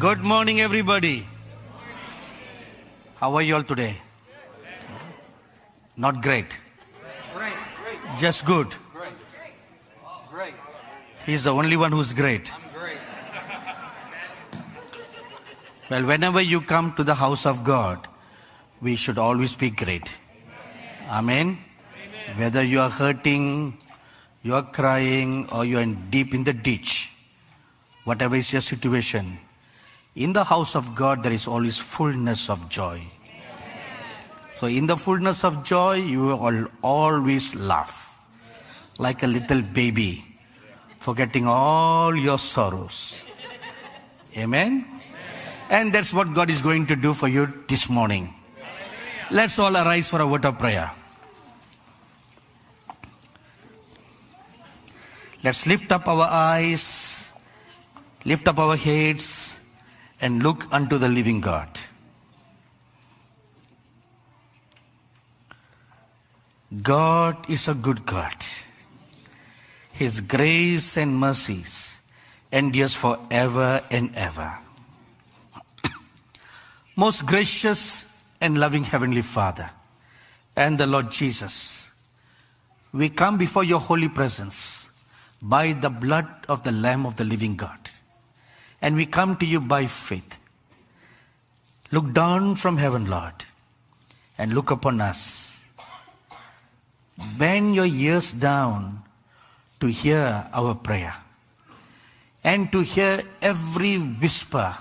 Good morning, everybody. How are you all today? Not great. Great. Just good. Great. He's the only one who's great. I'm great. Well, whenever you come to the house of God, we should always be great. Amen. Whether you are hurting, you are crying, or you are deep in the ditch, whatever is your situation, in the house of God there is always fullness of joy. So in the fullness of joy, you will always laugh like a little baby, forgetting all your sorrows. Amen? And that's what God is going to do for you this morning. Let's all arise for a word of prayer. Let's lift up our eyes, lift up our heads, and look unto the living God. God is a good God. His grace and mercies endures forever and ever. Most gracious and loving Heavenly Father and the Lord Jesus, we come before your holy presence by the blood of the Lamb of the living God. And we come to you by faith. Look down from heaven, Lord, and look upon us. Bend your ears down to hear our prayer and to hear every whisper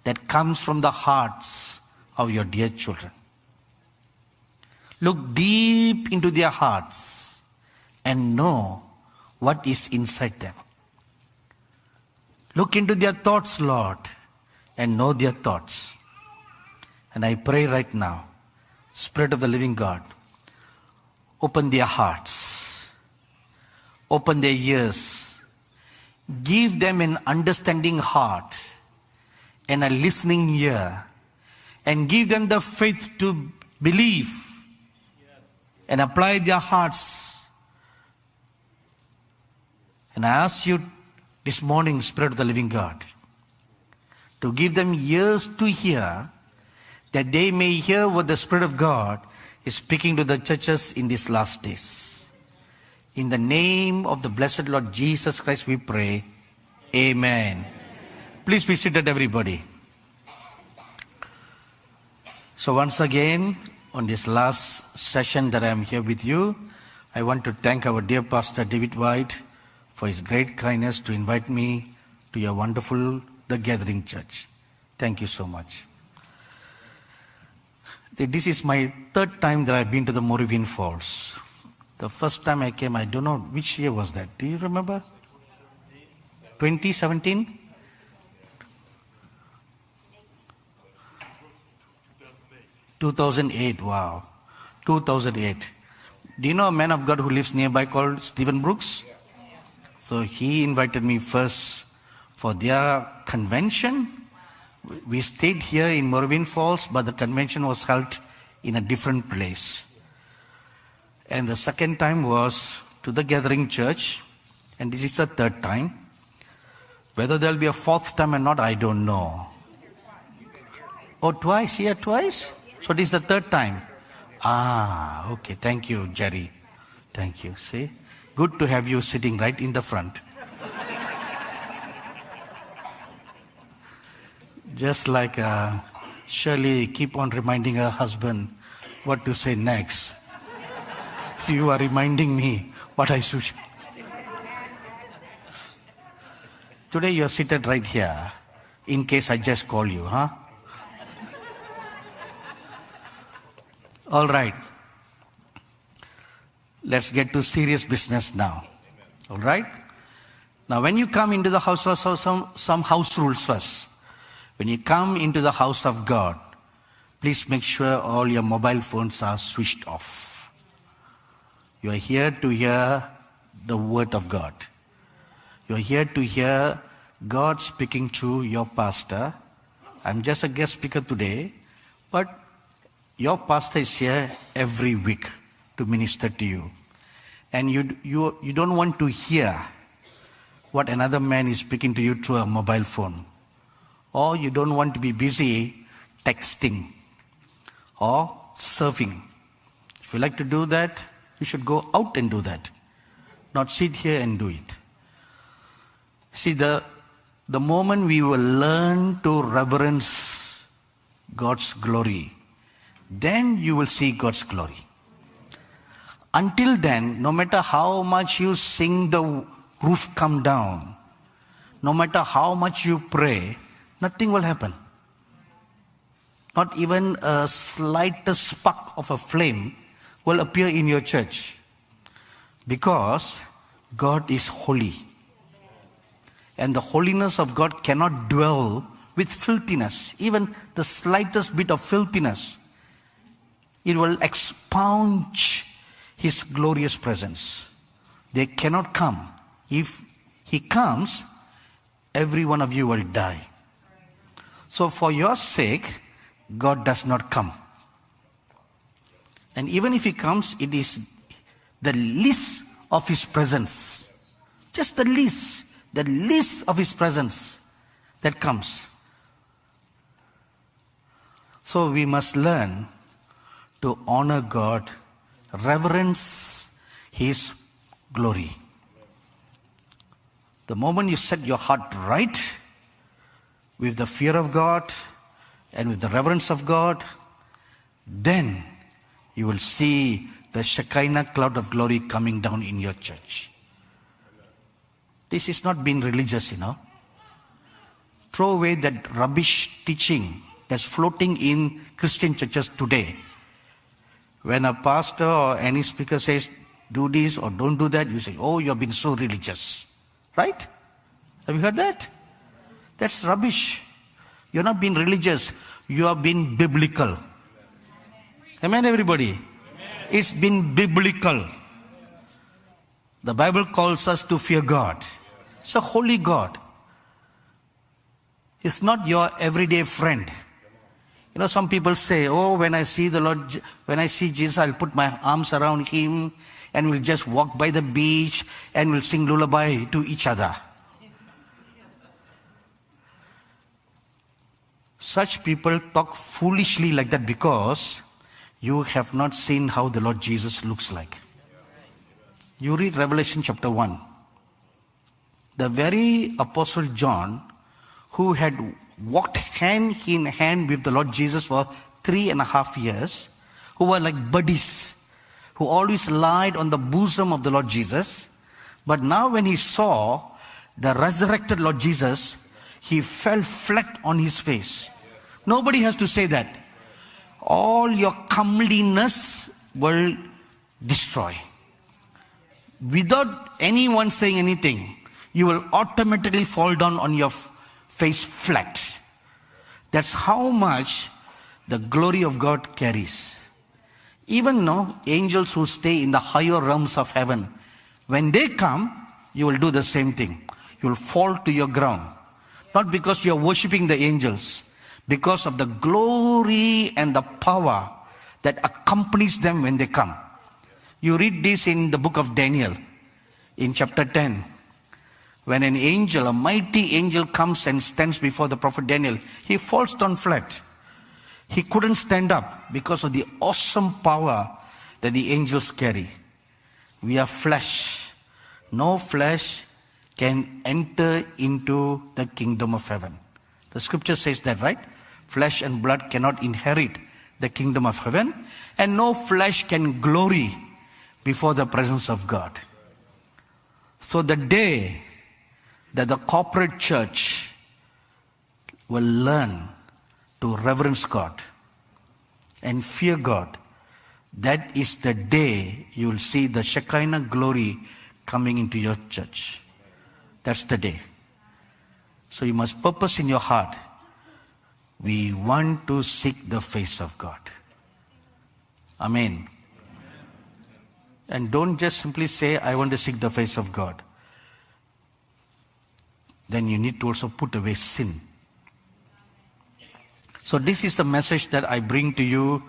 that comes from the hearts of your dear children. Look deep into their hearts and know what is inside them. Look into their thoughts, Lord, and know their thoughts. And I pray right now, Spirit of the living God, open their hearts, open their ears, give them an understanding heart and a listening ear, and give them the faith to believe and apply their hearts. And I ask you this morning, Spirit of the living God, to give them ears to hear, that they may hear what the Spirit of God is speaking to the churches in these last days. In the name of the blessed Lord Jesus Christ we pray. Amen. Please be seated, everybody. So once again, on this last session that I am here with you, I want to thank our dear Pastor David White for his great kindness to invite me to your wonderful The Gathering Church. Thank you so much. This is my third time that I've been to the Moravian Falls. The first time I came, I don't know which year was that. Do you remember? 2017? 2008, wow. 2008. Do you know a man of God who lives nearby called Stephen Brooks? So he invited me first for their convention. We stayed here in Moravian Falls, but the convention was held in a different place. And the second time was to the Gathering Church, and this is the third time. Whether there'll be a fourth time or not, I don't know. Oh, twice? Here twice? So this is the third time. Ah, okay. Thank you, Jerry. Thank you. See? Good to have you sitting right in the front. Just like Shirley keep on reminding her husband what to say next. So you are reminding me what I should. Today you are seated right here, in case I just call you, huh? All right. Let's get to serious business now. All right? Now when you come into the house, some house rules first. When you come into the house of God, please make sure all your mobile phones are switched off. You are here to hear the word of God. You are here to hear God speaking to your pastor. I'm just a guest speaker today, but your pastor is here every week to minister to you. And you don't want to hear what another man is speaking to you through a mobile phone or you don't want to be busy texting or surfing. If you like to do that, you should go out and do that, not sit here and do it. See, the moment we will learn to reverence God's glory, then you will see God's glory. Until then, no matter how much you sing the roof come down, no matter how much you pray, nothing will happen. Not even a slightest spark of a flame will appear in your church. Because God is holy. And the holiness of God cannot dwell with filthiness. Even the slightest bit of filthiness, it will expunge His glorious presence. They cannot come. If He comes, every one of you will die. So for your sake, God does not come. And even if He comes, it is the least of His presence. Just the least of His presence that comes. So we must learn to honor God, reverence His glory. The moment you set your heart right with the fear of God and with the reverence of God, then you will see the Shekinah cloud of glory coming down in your church. This is not being religious, Throw away that rubbish teaching that's floating in Christian churches today. When a pastor or any speaker says, do this or don't do that, you say, oh, you've been so religious. Right? Have you heard that? That's rubbish. You're not being religious. You are being biblical. Amen, everybody? Amen. It's been biblical. The Bible calls us to fear God. It's a holy God. It's not your everyday friend. Some people say, oh, when I see the Lord, when I see Jesus, I'll put my arms around Him and we'll just walk by the beach and we'll sing lullaby to each other. Such people talk foolishly like that because you have not seen how the Lord Jesus looks like. You read Revelation chapter 1. The very Apostle John, who had walked hand in hand with the Lord Jesus for 3.5 years, who were like buddies, who always lied on the bosom of the Lord Jesus. But now when he saw the resurrected Lord Jesus, he fell flat on his face. Nobody has to say that. All your comeliness will destroy. Without anyone saying anything, you will automatically fall down on your face flat. That's how much the glory of God carries. Even now, angels who stay in the higher realms of heaven, when they come, you will do the same thing. You will fall to your ground. Not because you are worshipping the angels, because of the glory and the power that accompanies them when they come. You read this in the book of Daniel, in chapter 10. When an angel, a mighty angel, comes and stands before the prophet Daniel, he falls down flat. He couldn't stand up because of the awesome power that the angels carry. We are flesh. No flesh can enter into the kingdom of heaven. The scripture says that, right? Flesh and blood cannot inherit the kingdom of heaven, and no flesh can glory before the presence of God. So the day that the corporate church will learn to reverence God and fear God, that is the day you will see the Shekinah glory coming into your church. That's the day. So you must purpose in your heart, we want to seek the face of God. Amen. And don't just simply say, I want to seek the face of God. Then you need to also put away sin. So this is the message that I bring to you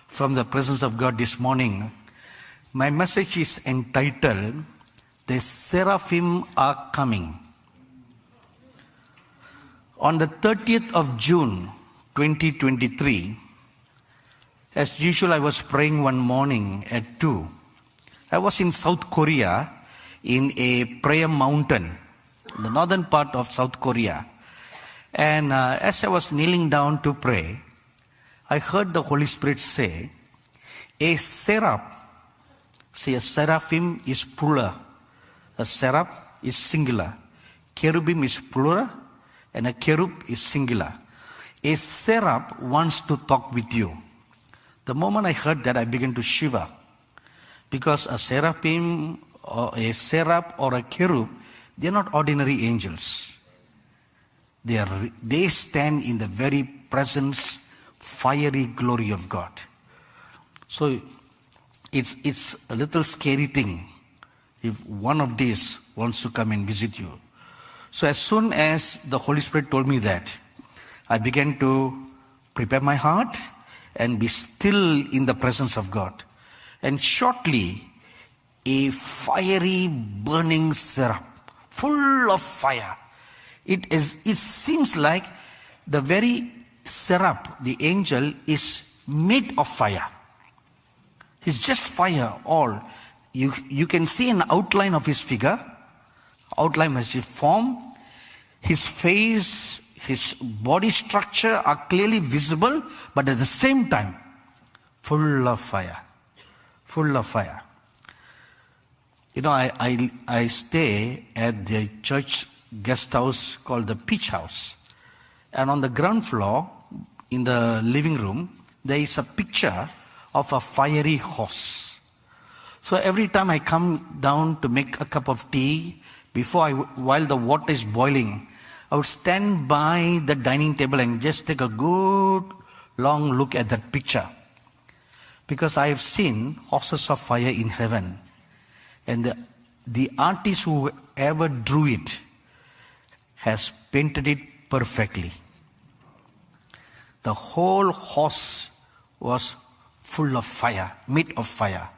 from the presence of God this morning. My message is entitled, The Seraphim Are Coming. On the 30th of June 2023, as usual, I was praying one morning at 2. I was in South Korea in a prayer mountain, the northern part of South Korea. And as I was kneeling down to pray, I heard the Holy Spirit say, a seraph, see, a seraphim is plural, a seraph is singular, cherubim is plural, and a cherub is singular. A seraph wants to talk with you. The moment I heard that, I began to shiver, because a seraphim or a seraph or a cherub, they are not ordinary angels. They stand in the very presence, fiery glory of God. So it's a little scary thing if one of these wants to come and visit you. So as soon as the Holy Spirit told me that, I began to prepare my heart and be still in the presence of God. And shortly, a fiery, burning seraph, full of fire. It seems like the very seraph, the angel, is made of fire. He's just fire, all. You can see an outline of his figure, outline of his form, his face, his body structure are clearly visible, but at the same time, full of fire. Full of fire. You know, I stay at the church guest house called the Peach House. And on the ground floor, in the living room, there is a picture of a fiery horse. So every time I come down to make a cup of tea, while the water is boiling, I would stand by the dining table and just take a good long look at that picture. Because I have seen horses of fire in heaven. And the artist who ever drew it has painted it perfectly. The whole horse was full of fire, made of fire.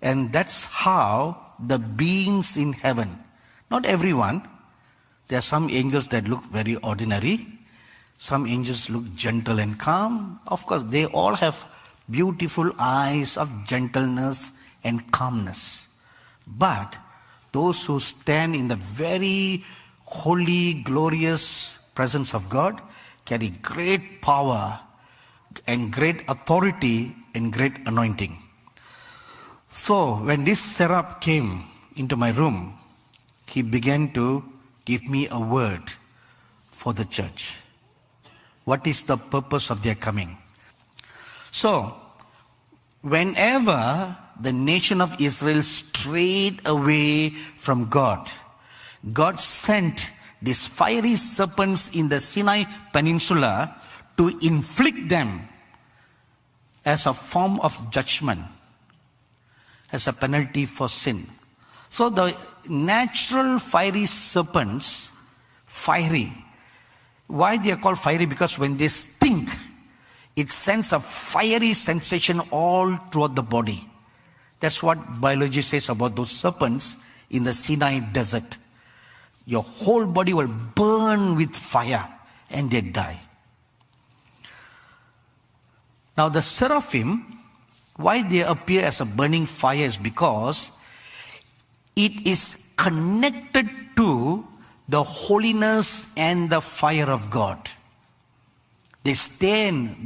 And that's how the beings in heaven, not everyone, there are some angels that look very ordinary, some angels look gentle and calm. Of course, they all have beautiful eyes of gentleness and calmness. But those who stand in the very holy, glorious presence of God carry great power and great authority and great anointing. So when this seraph came into my room, he began to give me a word for the church. What is the purpose of their coming? So, whenever the nation of Israel strayed away from God, God sent these fiery serpents in the Sinai Peninsula to inflict them as a form of judgment, as a penalty for sin. So the natural fiery serpents, fiery. Why they are called fiery? Because when they sting, it sends a fiery sensation all throughout the body. That's what biology says about those serpents in the Sinai desert. Your whole body will burn with fire and they die. Now the seraphim, why they appear as a burning fire is because it is connected to the holiness and the fire of God. They stand.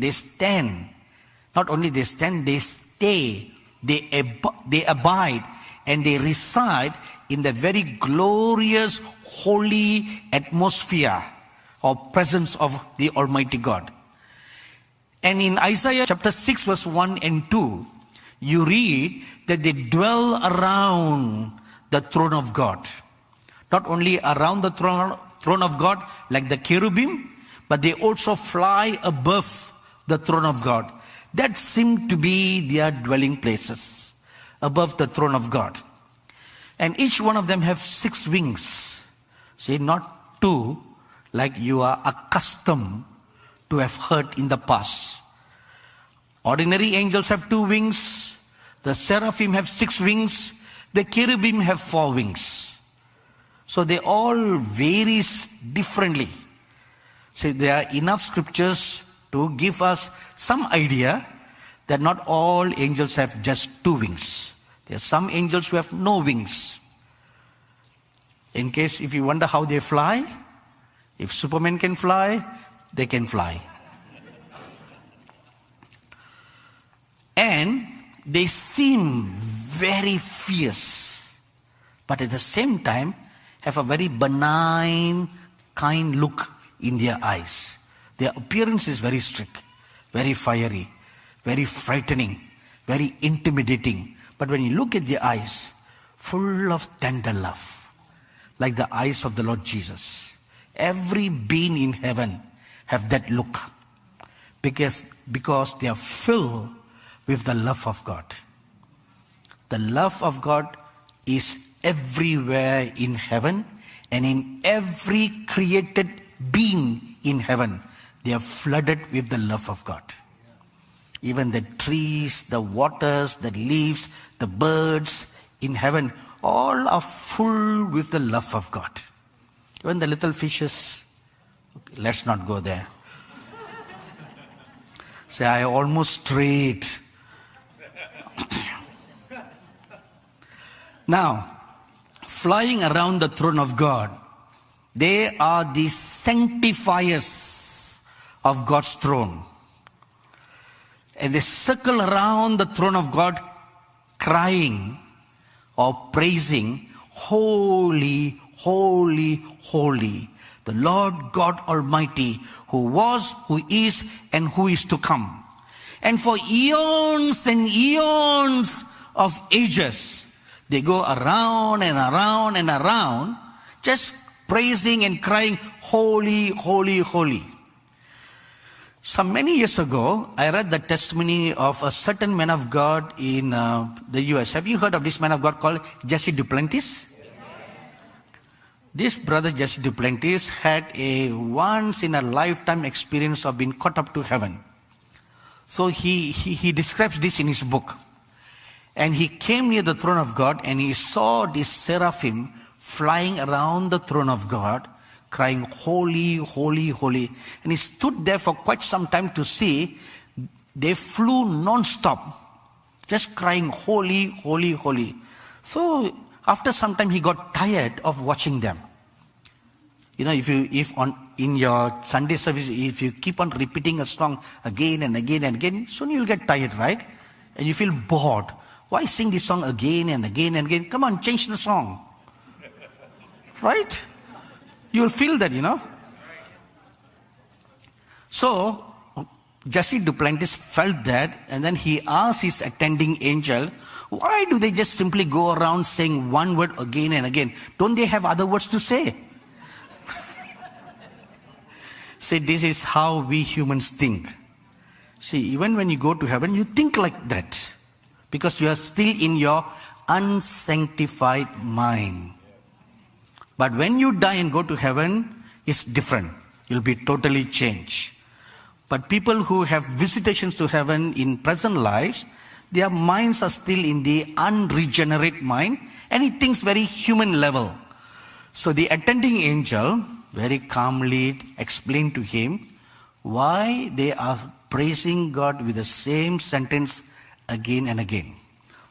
Not only they stand, they stay, they abide, and they reside in the very glorious, holy atmosphere or presence of the Almighty God. And in Isaiah chapter 6 verse 1 and 2, you read that they dwell around the throne of God. Not only around the throne of God like the cherubim, but they also fly above the throne of God. That seemed to be their dwelling places, above the throne of God. And each one of them have 6 wings. See, not 2 like you are accustomed to have heard in the past. Ordinary angels have 2 wings. The seraphim have 6 wings. The cherubim have 4 wings. So they all varies differently. So there are enough scriptures to give us some idea that not all angels have just 2 wings. There are some angels who have no wings. In case if you wonder how they fly, if Superman can fly, they can fly. And they seem very fierce, but at the same time have a very benign, kind look in their eyes. Their appearance is very strict, very fiery, very frightening, very intimidating. But when you look at their eyes, full of tender love, like the eyes of the Lord Jesus. Every being in heaven have that look because they are filled with the love of God. The love of God is everywhere in heaven, and in every created being in heaven, they are flooded with the love of God. Even the trees, the waters, the leaves, the birds in heaven, all are full with the love of God. Even the little fishes, okay, let's not go there. Say, I almost strayed. Now, flying around the throne of God, they are the sanctifiers of God's throne. And they circle around the throne of God crying or praising, holy, holy, holy, the Lord God Almighty, who was, who is, and who is to come. And for eons and eons of ages, they go around and around and around, just praising and crying, holy, holy, holy. Some many years ago, I read the testimony of a certain man of God in the US. Have you heard of this man of God called Jesse Duplantis? This brother Jesse Duplantis had a once-in-a-lifetime experience of being caught up to heaven. So he describes this in his book. And he came near the throne of God and he saw this seraphim flying around the throne of God, crying, holy, holy, holy. And he stood there for quite some time to see. They flew non-stop, just crying, holy, holy, holy. So after some time, he got tired of watching them. You know, in your Sunday service, if you keep on repeating a song again and again and again, soon you'll get tired, right? And you feel bored. Why sing this song again and again and again? Come on, change the song. Right? You'll feel that, you know. So, Jesse Duplantis felt that, and then he asked his attending angel, why do they just simply go around saying one word again and again? Don't they have other words to say? See, this is how we humans think. See, even when you go to heaven, you think like that. Because you are still in your unsanctified mind. But when you die and go to heaven, it's different. You'll be totally changed. But people who have visitations to heaven in present lives, their minds are still in the unregenerate mind, and it thinks very human level. So the attending angel very calmly explained to him why they are praising God with the same sentence again and again.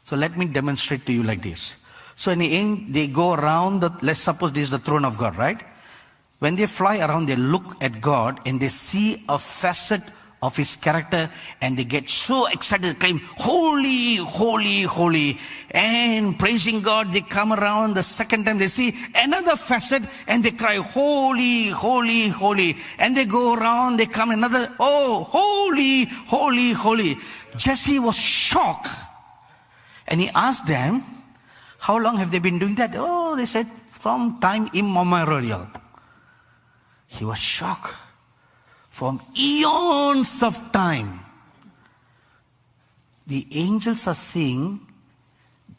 So let me demonstrate to you like this. So in the end, they go around, let's suppose this is the throne of God, right? When they fly around, they look at God and they see a facet of His character and they get so excited, claim, holy, holy, holy. And praising God, they come around the second time, they see another facet and they cry, holy, holy, holy. And they go around, they come another, oh, holy, holy, holy. Jesse was shocked. And he asked them, how long have they been doing that? Oh, they said, from time immemorial. He was shocked. From eons of time, the angels are seeing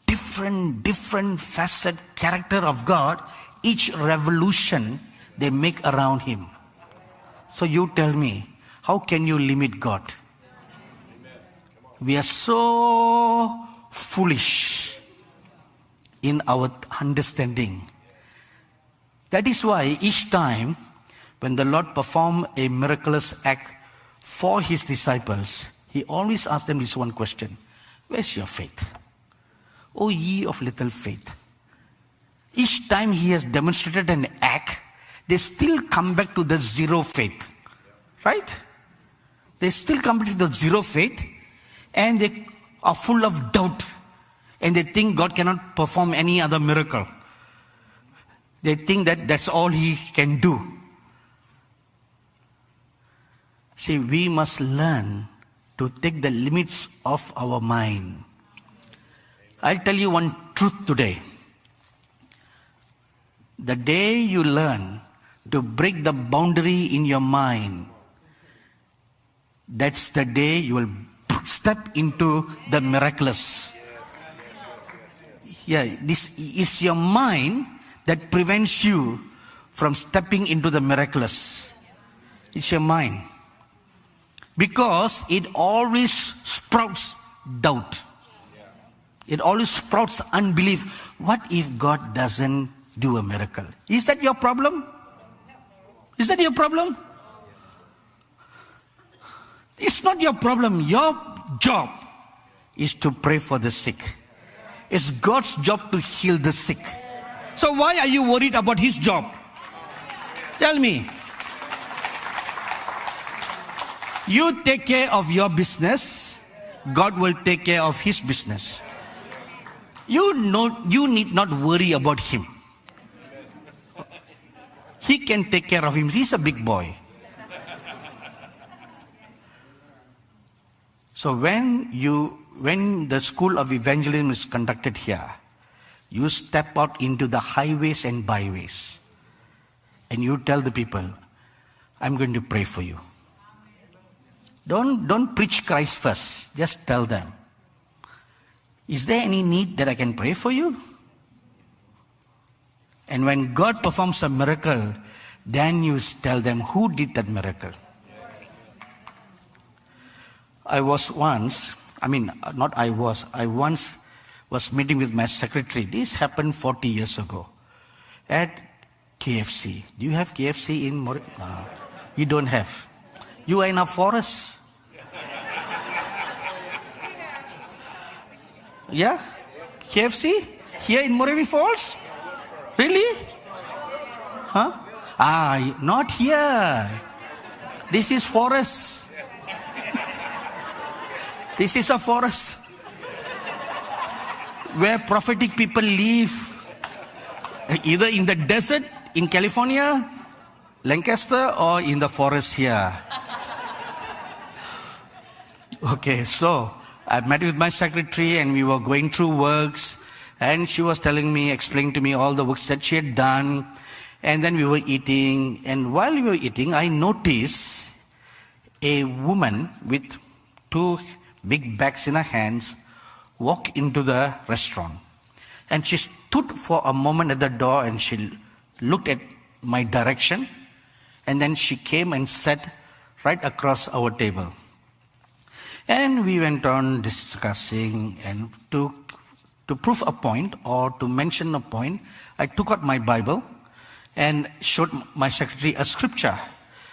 different facet character of God, each revolution they make around Him. So you tell me, how can you limit God? We are so foolish in our understanding. That is why each time when the Lord performed a miraculous act for his disciples, he always asked them this one question: where's your faith? O ye of little faith. Each time he has demonstrated an act, they still come back to the zero faith. Right? They still come to the zero faith, and they are full of doubt. And they think God cannot perform any other miracle. They think that that's all he can do. See, we must learn to take the limits of our mind. I'll tell you one truth today. The day you learn to break the boundary in your mind, that's the day you will step into the miraculous. Yeah, this is your mind that prevents you from stepping into the miraculous. It's your mind. Because it always sprouts doubt. It always sprouts unbelief. What if God doesn't do a miracle? Is that your problem? Is that your problem? It's not your problem. Your job is to pray for the sick. It's God's job to heal the sick. So why are you worried about his job? Tell me. You take care of your business, God will take care of his business. You need not worry about him. He can take care of him. He's a big boy. So when the school of evangelism is conducted here, you step out into the highways and byways and you tell the people, I'm going to pray for you. Don't preach Christ first. Just tell them, is there any need that I can pray for you? And when God performs a miracle, then you tell them who did that miracle. I once was meeting with my secretary. This happened 40 years ago at KFC. Do you have KFC in Moree? No, you don't have. You are in a forest. Yeah? KFC? Here in Moree Falls? Really? Huh? Not here. This is forest. This is a forest where prophetic people live. Either in the desert in California, Lancaster, or in the forest here. Okay, so I met with my secretary and we were going through works, and she was explaining to me all the works that she had done. And then we were eating, and while we were eating, I noticed a woman with 2 big bags in her hands walk into the restaurant. And she stood for a moment at the door and she looked at my direction, and then she came and sat right across our table. And we went on discussing, and to prove a point or to mention a point, I took out my Bible and showed my secretary a scripture.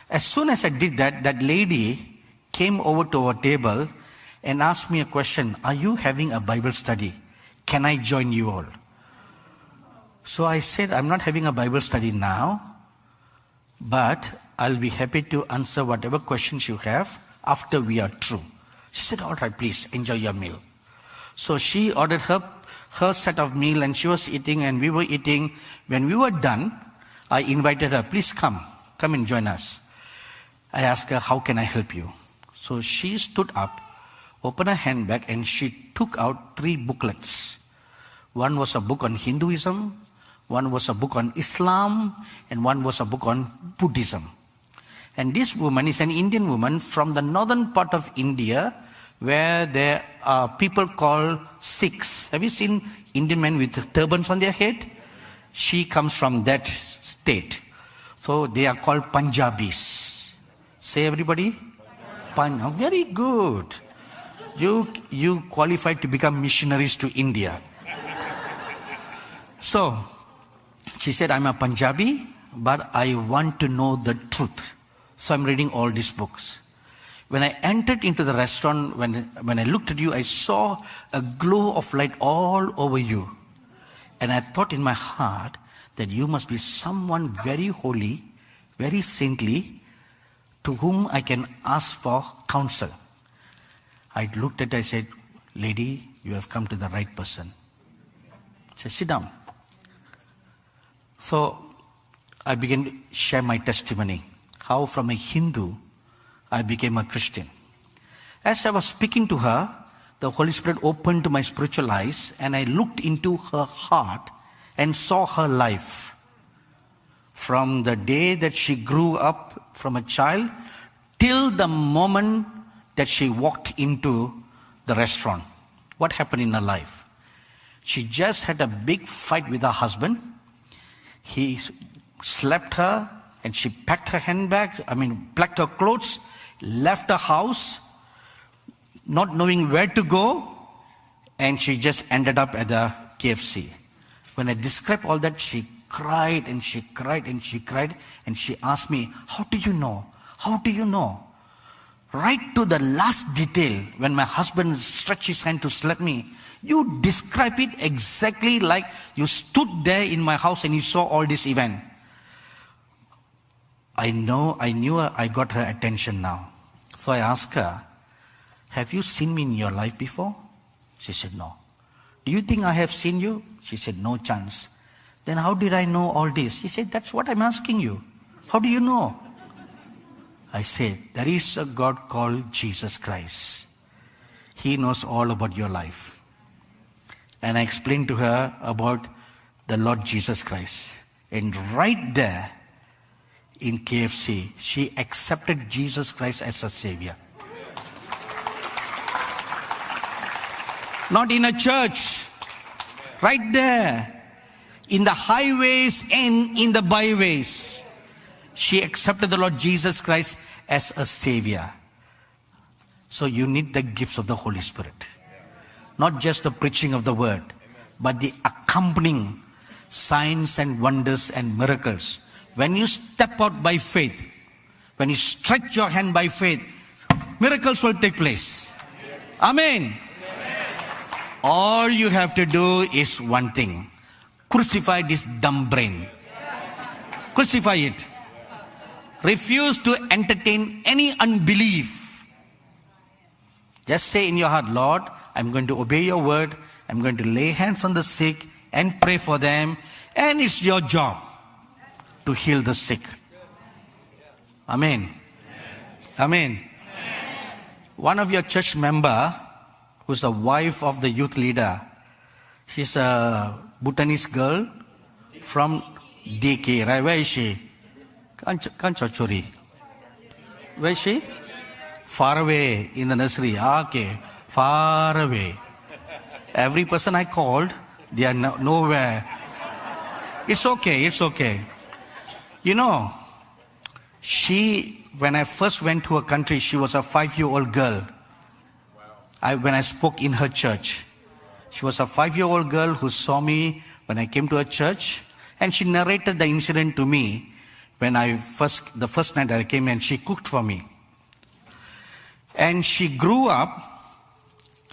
As soon as I did that, that lady came over to our table and asked me a question. Are you having a Bible study? Can I join you all? So I said, I'm not having a Bible study now, but I'll be happy to answer whatever questions you have after we are through. She said, all right, please enjoy your meal. So she ordered her set of meal and she was eating and we were eating. When we were done, I invited her, please come and join us. I asked her, how can I help you? So she stood up, opened her handbag, and she took out 3 booklets. One was a book on Hinduism, one was a book on Islam, and one was a book on Buddhism. And this woman is an Indian woman from the northern part of India, where there are people called Sikhs. Have you seen Indian men with turbans on their head? She comes from that state. So they are called Punjabis. Say everybody? Very good. You qualified to become missionaries to India. So she said, I'm a Punjabi. but I want to know the truth. So I'm reading all these books. When I entered into the restaurant, when I looked at you, I saw a glow of light all over you. And I thought in my heart that you must be someone very holy, very saintly, to whom I can ask for counsel. I looked at her, I said, lady, you have come to the right person. I said, sit down. So I began to share my testimony, how from a Hindu I became a Christian. As I was speaking to her, the Holy Spirit opened my spiritual eyes and I looked into her heart and saw her life. From the day that she grew up from a child till the moment that she walked into the restaurant. What happened in her life? She just had a big fight with her husband. He slapped her and she packed her packed her clothes, left her house, not knowing where to go, and she just ended up at the KFC. When I described all that, she cried and she cried and she cried, and she asked me, how do you know? How do you know? Right to the last detail, when my husband stretched his hand to slap me, you describe it exactly like you stood there in my house and you saw all this event. I knew I got her attention now. So I asked her, have you seen me in your life before? She said, no. Do you think I have seen you? She said, no chance. Then how did I know all this? She said, that's what I'm asking you. How do you know? I said, there is a God called Jesus Christ. He knows all about your life. And I explained to her about the Lord Jesus Christ. And right there in KFC, she accepted Jesus Christ as a Savior. Not in a church, right there, in the highways and in the byways. She accepted the Lord Jesus Christ as a Savior. So you need the gifts of the Holy Spirit. Not just the preaching of the word, but the accompanying signs and wonders and miracles. When you step out by faith, when you stretch your hand by faith, miracles will take place. Amen. All you have to do is one thing. Crucify this dumb brain. Crucify it. Refuse to entertain any unbelief. Just say in your heart, Lord, I'm going to obey your word. I'm going to lay hands on the sick and pray for them. And it's your job to heal the sick. Amen. Amen. One of your church member, who's the wife of the youth leader, she's a Bhutanese girl from DK, right? Where is she? Kanchachuri. Where is she? Far away in the nursery. Okay, far away. Every person I called, they are nowhere. It's okay, it's okay. You know, when I first went to her country, she was a 5-year-old girl. When I spoke in her church, she was a 5-year-old girl who saw me when I came to her church, and she narrated the incident to me when the first night that I came and she cooked for me. And she grew up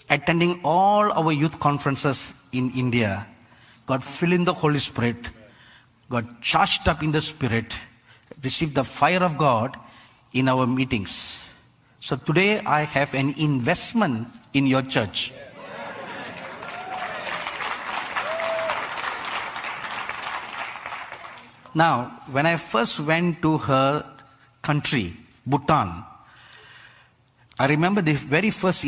attending all our youth conferences in India, got filled in the Holy Spirit, got charged up in the Spirit, received the fire of God in our meetings. So today I have an investment in your church. Now, when I first went to her country, Bhutan, I remember the very first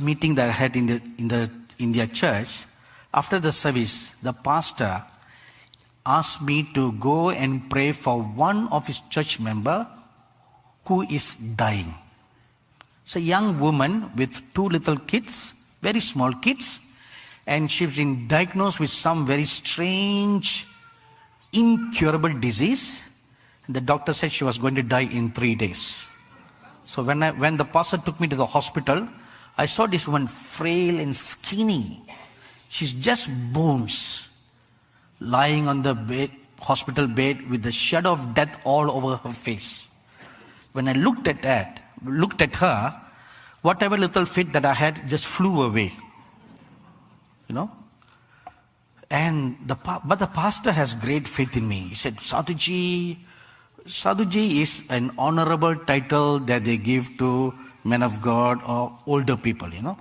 meeting that I had in their church. After the service, the pastor asked me to go and pray for one of his church member who is dying. It's a young woman with 2 little kids, very small kids, and she's been diagnosed with some very strange, incurable disease. The doctor said she was going to die in 3 days. So when the pastor took me to the hospital, I saw this woman frail and skinny. She's just bones lying on the bed, hospital bed with the shadow of death all over her face. When I looked at her, whatever little fit that I had just flew away. You know? But the pastor has great faith in me. He said, Sadhuji is an honorable title that they give to men of God or older people, you know.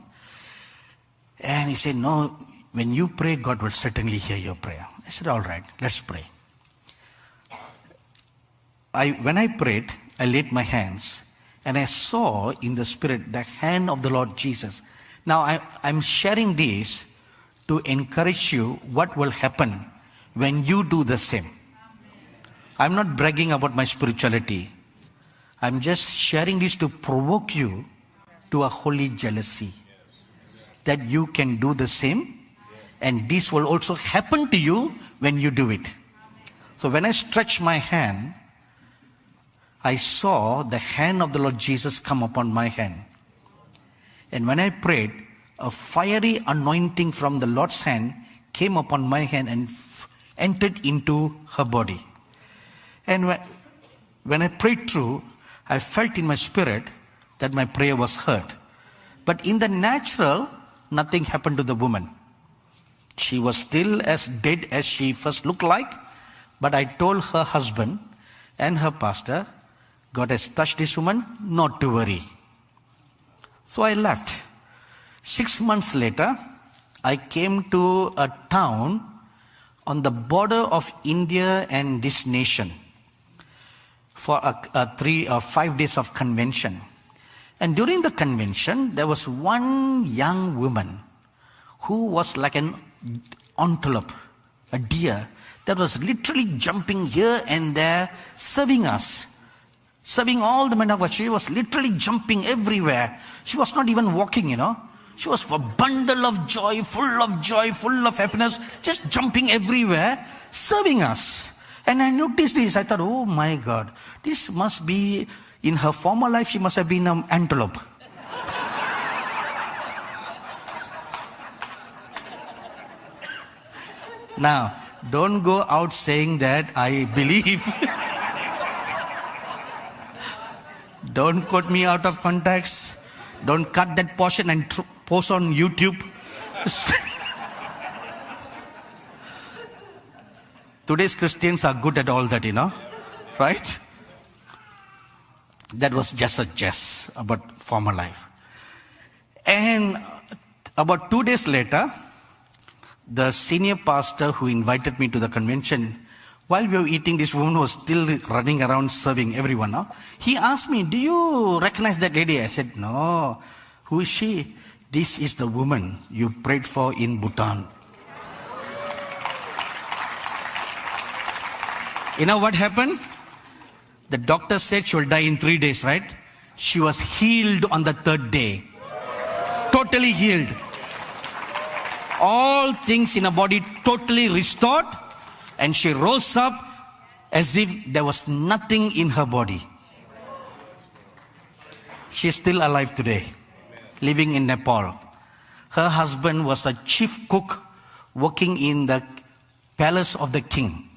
And he said, no, when you pray, God will certainly hear your prayer. I said, all right, let's pray. When I prayed, I laid my hands and I saw in the spirit the hand of the Lord Jesus. Now I'm sharing this to encourage you what will happen when you do the same. I'm not bragging about my spirituality. I'm just sharing this to provoke you to a holy jealousy. That you can do the same, and this will also happen to you when you do it. So when I stretched my hand, I saw the hand of the Lord Jesus come upon my hand. And when I prayed, a fiery anointing from the Lord's hand came upon my hand and entered into her body. And when I prayed through, I felt in my spirit that my prayer was heard. But in the natural, nothing happened to the woman. She was still as dead as she first looked like. But I told her husband and her pastor, God has touched this woman, not to worry. So I left. 6 months later, I came to a town on the border of India and this nation for a 3 or 5 days of convention. And during the convention, there was one young woman who was like an antelope, a deer, that was literally jumping here and there, serving us. Serving all the men of God. She was literally jumping everywhere. She was not even walking, you know. She was a bundle of joy, full of happiness, just jumping everywhere, serving us. And I noticed this. I thought, oh my God, this must be, in her former life, she must have been an antelope. Now, don't go out saying that I believe. Don't quote me out of context. Don't cut that portion and post on YouTube. Today's Christians are good at all that, you know. Right? That was just a jest about former life. And about 2 days later, the senior pastor who invited me to the convention, while we were eating, this woman was still running around serving everyone. Now, he asked me, do you recognize that lady? I said, no. Who is she? This is the woman you prayed for in Bhutan. You know what happened? The doctor said she will die in 3 days, right? She was healed on the 3rd day. Totally healed. All things in her body totally restored. And she rose up as if there was nothing in her body. She's still alive today, living in Nepal. Her husband was a chief cook working in the palace of the king.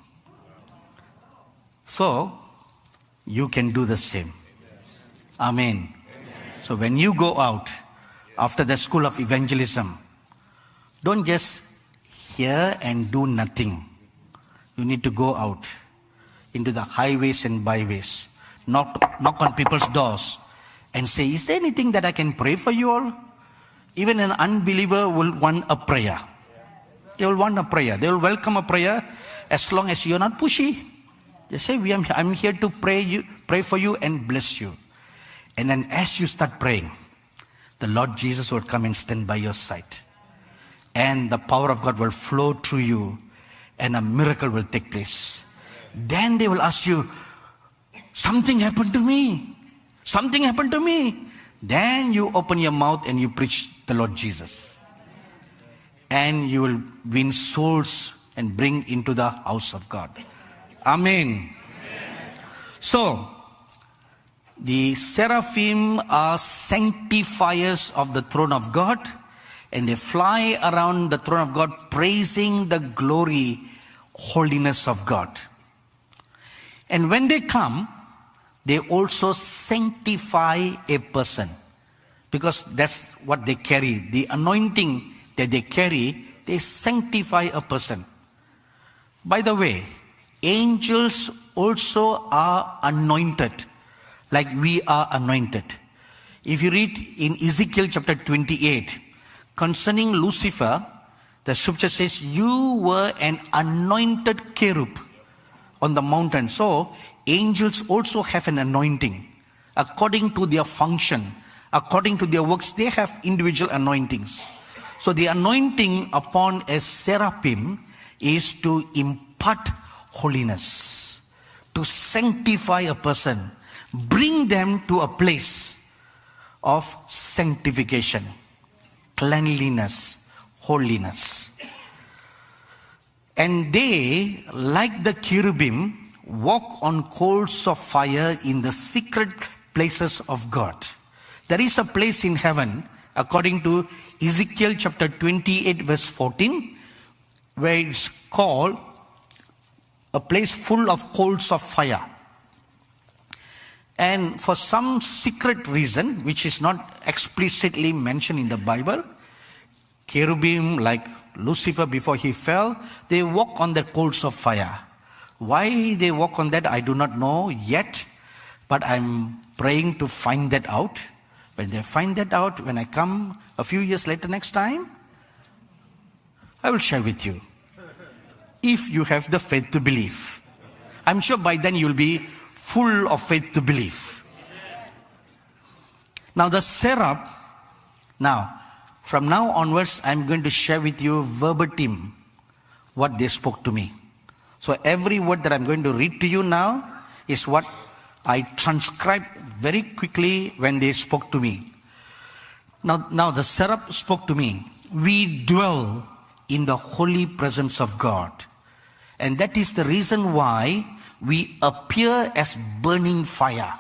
So, you can do the same. Amen. So when you go out after the school of evangelism, don't just hear and do nothing. You need to go out into the highways and byways, knock on people's doors and say, is there anything that I can pray for you all? Even an unbeliever will want a prayer. They will want a prayer. They will welcome a prayer as long as you're not pushy. They say, I'm here to pray for you and bless you. And then as you start praying, the Lord Jesus will come and stand by your side. And the power of God will flow through you. And a miracle will take place. Then they will ask you, something happened to me. Something happened to me. Then you open your mouth and you preach the Lord Jesus. And you will win souls and bring into the house of God. Amen. So, the seraphim are sanctifiers of the throne of God. And they fly around the throne of God praising the glory, holiness of God. And when they come, they also sanctify a person. Because that's what they carry. The anointing that they carry, they sanctify a person. By the way, angels also are anointed, like we are anointed. If you read in Ezekiel chapter 28, concerning Lucifer, the scripture says, you were an anointed cherub on the mountain. So, angels also have an anointing. According to their function, according to their works, they have individual anointings. So, the anointing upon a seraphim is to impart holiness, to sanctify a person, bring them to a place of sanctification, cleanliness, holiness. And they, like the cherubim, walk on coals of fire in the secret places of God. There is a place in heaven, according to Ezekiel chapter 28 verse 14, where it's called a place full of coals of fire. And for some secret reason, which is not explicitly mentioned in the Bible, cherubim, like Lucifer before he fell, they walk on the coals of fire. Why they walk on that, I do not know yet, but I'm praying to find that out. When they find that out, when I come a few years later next time, I will share with you. If you have the faith to believe. I'm sure by then you'll be full of faith to believe. Now the seraph, from now onwards, I'm going to share with you verbatim what they spoke to me. So every word that I'm going to read to you now is what I transcribed very quickly when they spoke to me. Now the seraph spoke to me. We dwell in the holy presence of God. And that is the reason why we appear as burning fire.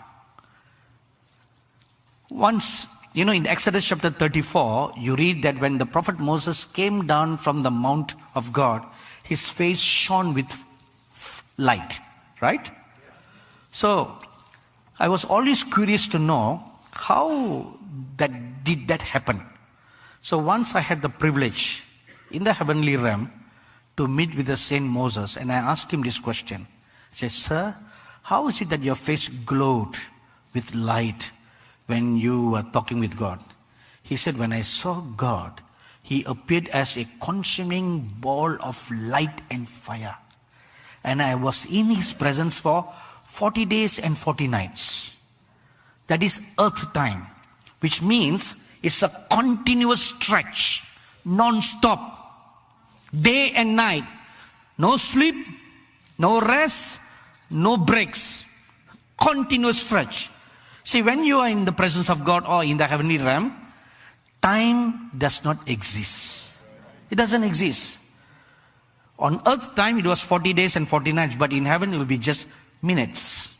Once, in Exodus chapter 34, you read that when the prophet Moses came down from the mount of God, his face shone with light, right? So, I was always curious to know how did that happen. So once I had the privilege in the heavenly realm to meet with the Saint Moses, and I asked him this question. I said, sir, how is it that your face glowed with light when you were talking with God? He said, when I saw God, he appeared as a consuming ball of light and fire. And I was in his presence for 40 days and 40 nights. That is earth time, which means it's a continuous stretch, non-stop. Day and night, no sleep, no rest, no breaks, continuous stretch. See, when you are in the presence of God or in the heavenly realm, time does not exist. It doesn't exist. On earth time, it was 40 days and 40 nights, but in heaven, it will be just minutes.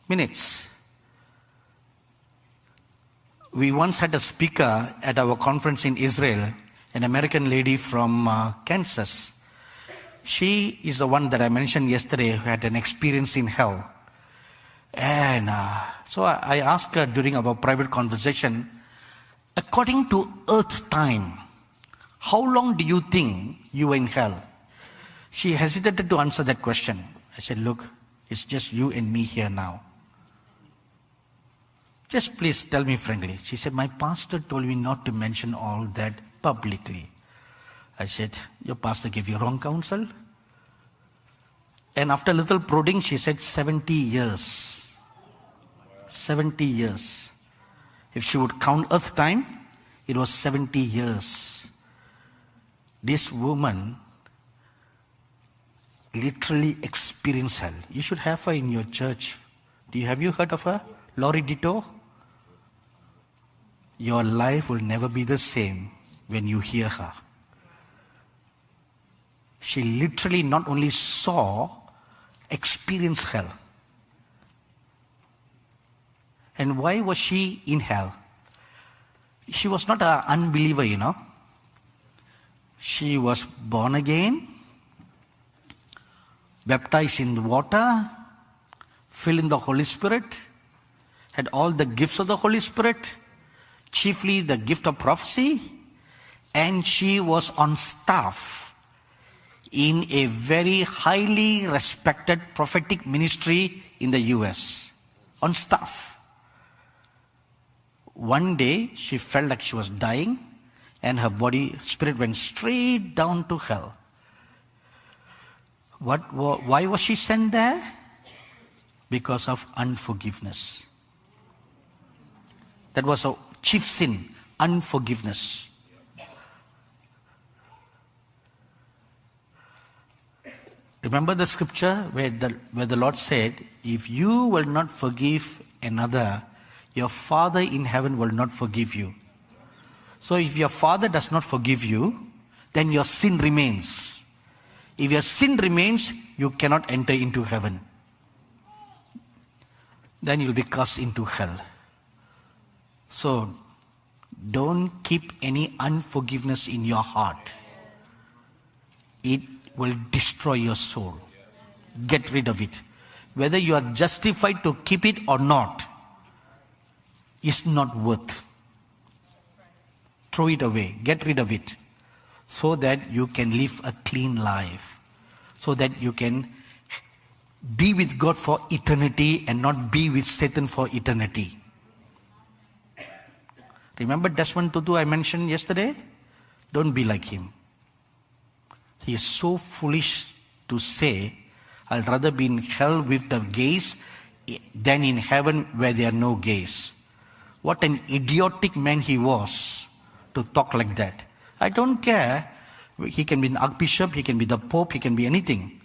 Minutes. We once had a speaker at our conference in Israel, an American lady from Kansas. She is the one that I mentioned yesterday who had an experience in hell. And so I asked her during our private conversation, according to earth time, how long do you think you were in hell? She hesitated to answer that question. I said, look, it's just you and me here now. Just please tell me frankly. She said, my pastor told me not to mention all that publicly. I said, your pastor gave you wrong counsel? And after a little prodding, she said 70 years. 70 years. If she would count earth time, it was 70 years. This woman literally experienced hell. You should have her in your church. Have you heard of her? Lori Ditto? Your life will never be the same when you hear her. She literally not only saw, experienced hell. And why was she in hell? She was not an unbeliever, She was born again, baptized in water, filled in the Holy Spirit, had all the gifts of the Holy Spirit, chiefly the gift of prophecy, and she was on staff in a very highly respected prophetic ministry in the US. On staff. One day, she felt like she was dying, and her spirit went straight down to hell. Why was she sent there? Because of unforgiveness. That was a chief sin, unforgiveness. Remember the scripture where the Lord said, if you will not forgive another, your Father in heaven will not forgive you. So if your Father does not forgive you, then your sin remains. If your sin remains, you cannot enter into heaven. Then you'll be cast into hell. So don't keep any unforgiveness in your heart. It will destroy your soul. Get rid of it. Whether you are justified to keep it or not, is not worth. Throw it away. Get rid of it. So that you can live a clean life. So that you can be with God for eternity and not be with Satan for eternity. Remember Desmond Tutu I mentioned yesterday? Don't be like him. He is so foolish to say, I'd rather be in hell with the gays than in heaven where there are no gays. What an idiotic man he was to talk like that. I don't care. He can be an archbishop, he can be the pope, he can be anything.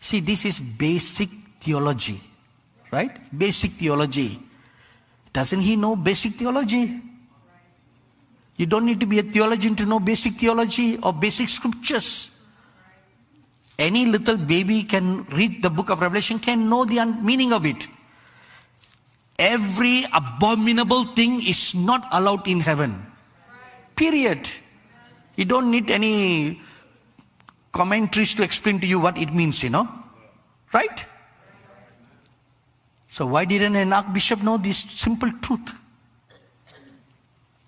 See, this is basic theology. Right? Basic theology. Doesn't he know basic theology? You don't need to be a theologian to know basic theology or basic scriptures. Any little baby can read the book of Revelation, can know the meaning of it. Every abominable thing is not allowed in heaven. Period. You don't need any commentaries to explain to you what it means, Right? So why didn't an archbishop know this simple truth?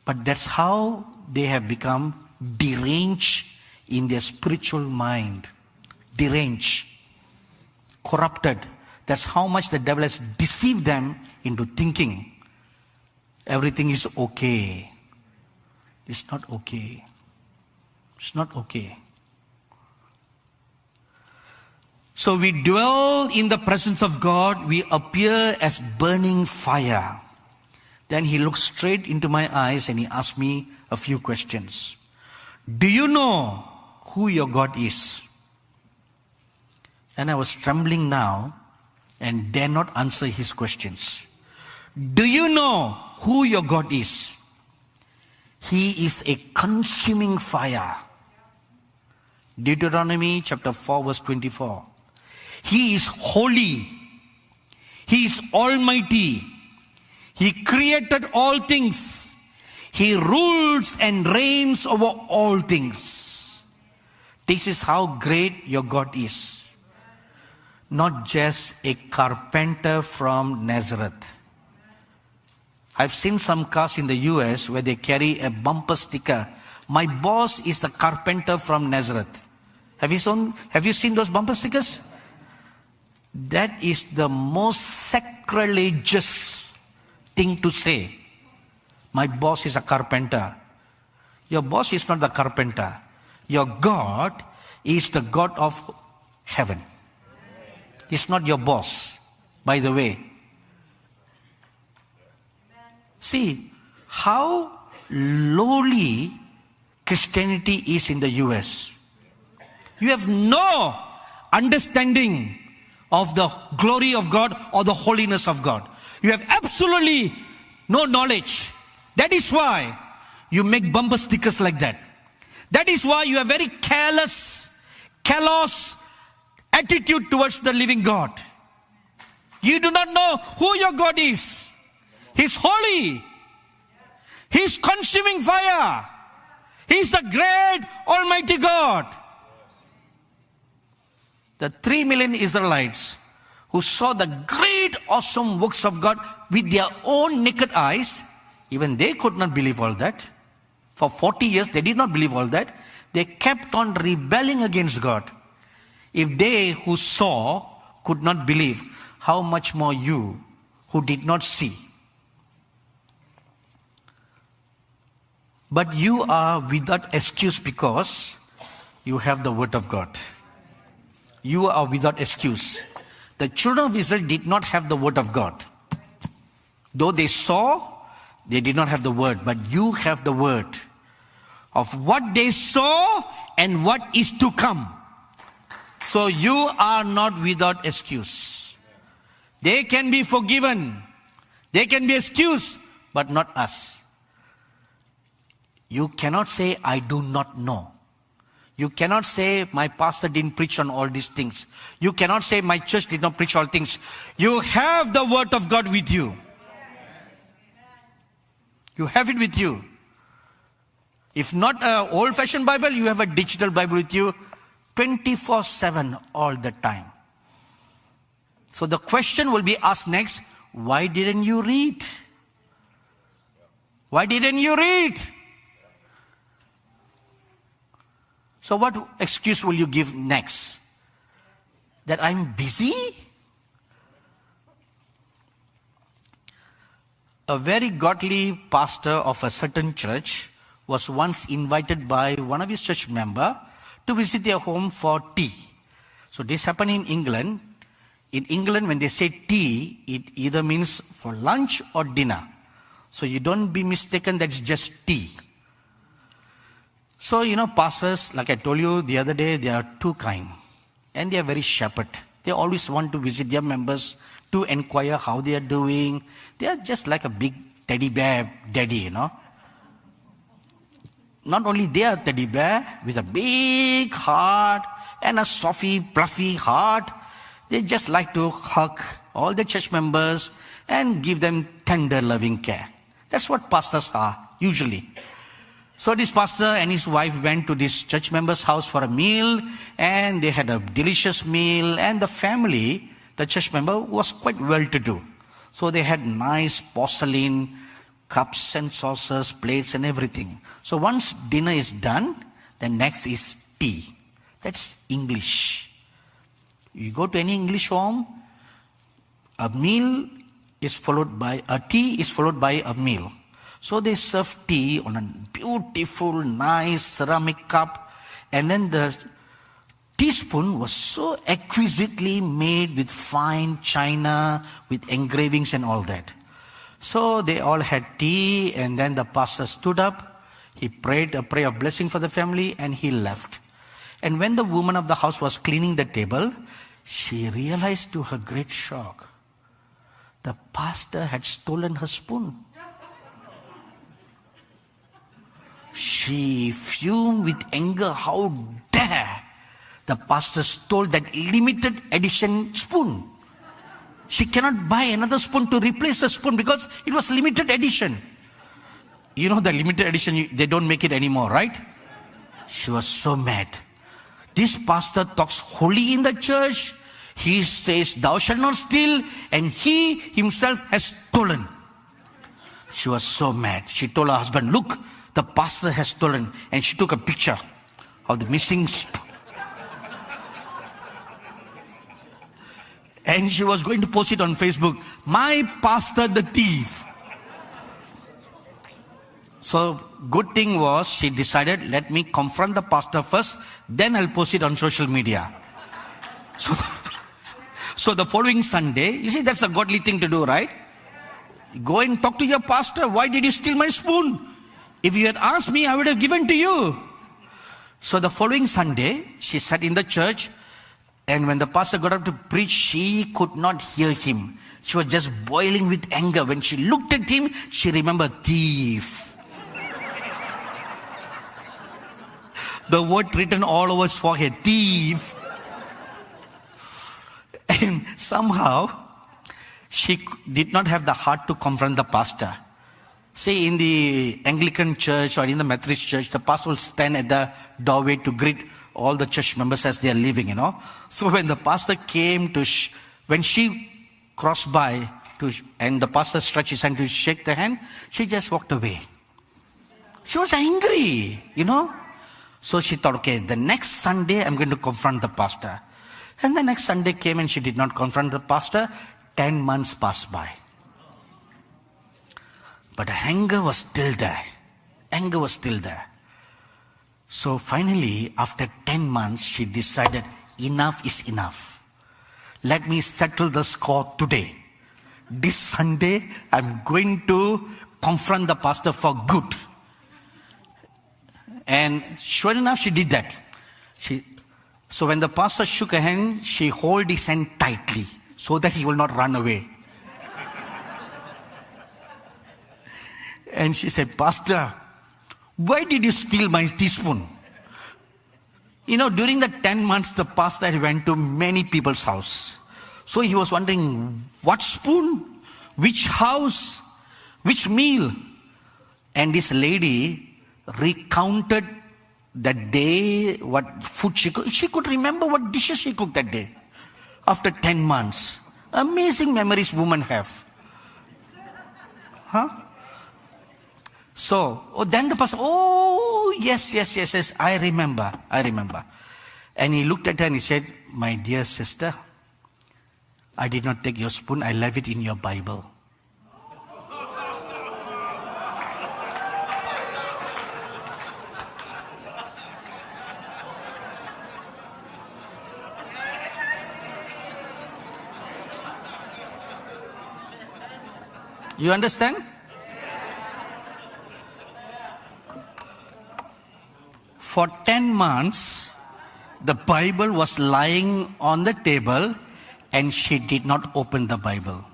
But that's how they have become deranged in their spiritual mind. Deranged. Corrupted. That's how much the devil has deceived them into thinking everything is okay. It's not okay. It's not okay. So we dwell in the presence of God. We appear as burning fire. Then he looked straight into my eyes and he asked me a few questions. Do you know who your God is? And I was trembling now and dare not answer his questions. Do you know who your God is? He is a consuming fire. Deuteronomy chapter 4 verse 24. He is holy. He is almighty. He created all things. He rules and reigns over all things. This is how great your God is. Not just a carpenter from Nazareth. I've seen some cars in the US where they carry a bumper sticker. My boss is the carpenter from Nazareth. Have you seen those bumper stickers? That is the most sacrilegious thing to say. My boss is a carpenter. Your boss is not the carpenter. Your God is the God of heaven. He's not your boss, by the way. See how lowly Christianity is in the US. You have no understanding of the glory of God or the holiness of God. You have absolutely no knowledge. That is why you make bumper stickers like that. That is why you have very callous attitude towards the living God. You do not know who your God is. He's holy. He's consuming fire. He's the great Almighty God. The 3 million Israelites who saw the great, awesome works of God with their own naked eyes, even they could not believe all that. For 40 years, they did not believe all that. They kept on rebelling against God. If they who saw could not believe, how much more you who did not see? But you are without excuse because you have the word of God. You are without excuse. The children of Israel did not have the word of God. Though they saw, they did not have the word. But you have the word of what they saw and what is to come. So you are not without excuse. They can be forgiven. They can be excused, but not us. You cannot say, I do not know. You cannot say, my pastor didn't preach on all these things. You cannot say, my church did not preach all things. You have the word of God with you. You have it with you. If not an old-fashioned Bible, you have a digital Bible with you 24/7 all the time. So the question will be asked next, why didn't you read? Why didn't you read? So what excuse will you give next? That I'm busy? A very godly pastor of a certain church was once invited by one of his church members to visit their home for tea. So this happened in England. In England, when they say tea, it either means for lunch or dinner. So you don't be mistaken that it's just tea. So, pastors, like I told you the other day, they are two kind. And they are very shepherd. They always want to visit their members to inquire how they are doing. They are just like a big teddy bear daddy, Not only they are teddy bear with a big heart and a softy, fluffy heart. They just like to hug all the church members and give them tender, loving care. That's what pastors are, usually. So this pastor and his wife went to this church member's house for a meal, and they had a delicious meal, and the family, the church member, was quite well-to-do. So they had nice porcelain cups and saucers, plates and everything. So once dinner is done, then next is tea. That's English. You go to any English home, a tea is followed by a meal. So they serve tea on a beautiful, nice ceramic cup. And then the teaspoon was so exquisitely made with fine china, with engravings and all that. So they all had tea, and then the pastor stood up. He prayed a prayer of blessing for the family, and he left. And when the woman of the house was cleaning the table, she realized to her great shock, the pastor had stolen her spoon. She fumed with anger. How dare the pastor stole that limited edition spoon. She cannot buy another spoon to replace the spoon because it was limited edition. The limited edition, they don't make it anymore, right? She was so mad. This pastor talks holy in the church. He says, thou shalt not steal, and he himself has stolen. She was so mad. She told her husband, look, the pastor has stolen. And she took a picture of the missing spoon. And she was going to post it on Facebook. My pastor the thief. So good thing was she decided, let me confront the pastor first, then I'll post it on social media. So the following Sunday, you see, that's a godly thing to do, right? Go and talk to your pastor. Why did you steal my spoon? If you had asked me, I would have given to you. So the following Sunday, she sat in the church, and when the pastor got up to preach, she could not hear him. She was just boiling with anger. When she looked at him, she remembered thief. The word written all over his forehead, thief. And somehow, she did not have the heart to confront the pastor. See, in the Anglican church or in the Methodist church, the pastor will stand at the doorway to greet all the church members as they are leaving, So when the pastor came when she crossed by and the pastor stretched his hand to shake the hand, she just walked away. She was angry, So she thought, okay, the next Sunday I'm going to confront the pastor. And the next Sunday came and she did not confront the pastor. 10 months passed by. But her anger was still there. Anger was still there. So finally, after 10 months, she decided enough is enough. Let me settle the score today. This Sunday, I'm going to confront the pastor for good. And sure enough, she did that. So when the pastor shook her hand, she held his hand tightly so that he will not run away. And she said, Pastor, why did you steal my teaspoon? During the 10 months, the pastor went to many people's house. So he was wondering, what spoon? Which house? Which meal? And this lady recounted that day, what food she cooked. She could remember what dishes she cooked that day. After 10 months. Amazing memories women have. Huh? So, then the pastor, yes, I remember. And he looked at her and he said, my dear sister, I did not take your spoon, I left it in your Bible. You understand? For 10 months, the Bible was lying on the table and she did not open the Bible.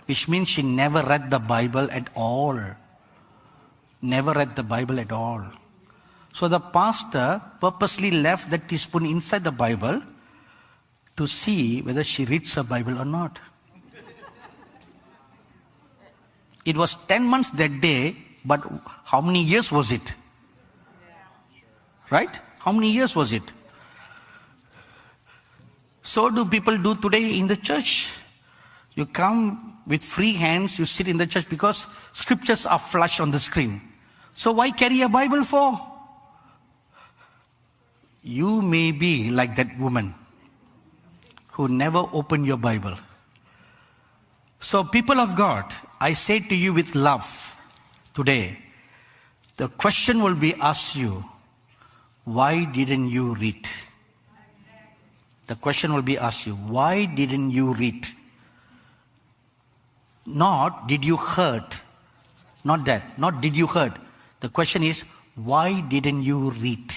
Which means she never read the Bible at all. Never read the Bible at all. So the pastor purposely left the teaspoon inside the Bible to see whether she reads her Bible or not. It was 10 months that day, but how many years was it? Right? How many years was it? So do people do today in the church. You come with free hands, you sit in the church because scriptures are flashed on the screen. So why carry a Bible for? You may be like that woman who never opened your Bible. So people of God, I say to you with love today, the question will be asked you, why didn't you read? The question will be asked you, why didn't you read? Not did you hurt? Not that. Not did you hurt? The question is, why didn't you read?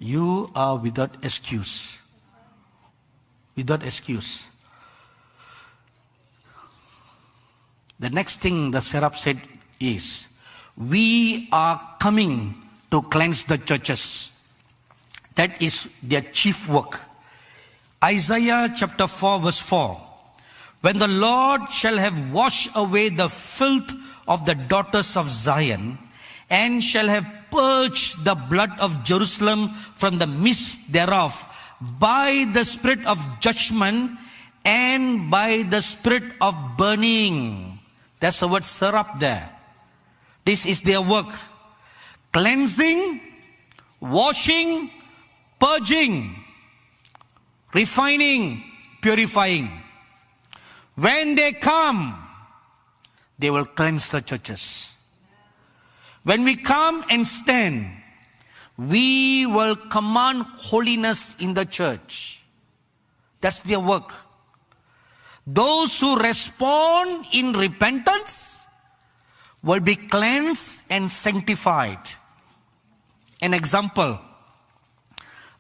You are without excuse. Without excuse. The next thing the seraph said is, we are coming to cleanse the churches. That is their chief work. Isaiah chapter 4 verse 4. When the Lord shall have washed away the filth of the daughters of Zion, and shall have purged the blood of Jerusalem from the midst thereof, by the spirit of judgment and by the spirit of burning. That's the word seraph there. This is their work. Cleansing, washing, purging, refining, purifying. When they come, they will cleanse the churches. When we come and stand, we will command holiness in the church. That's their work. Those who respond in repentance will be cleansed and sanctified. An example,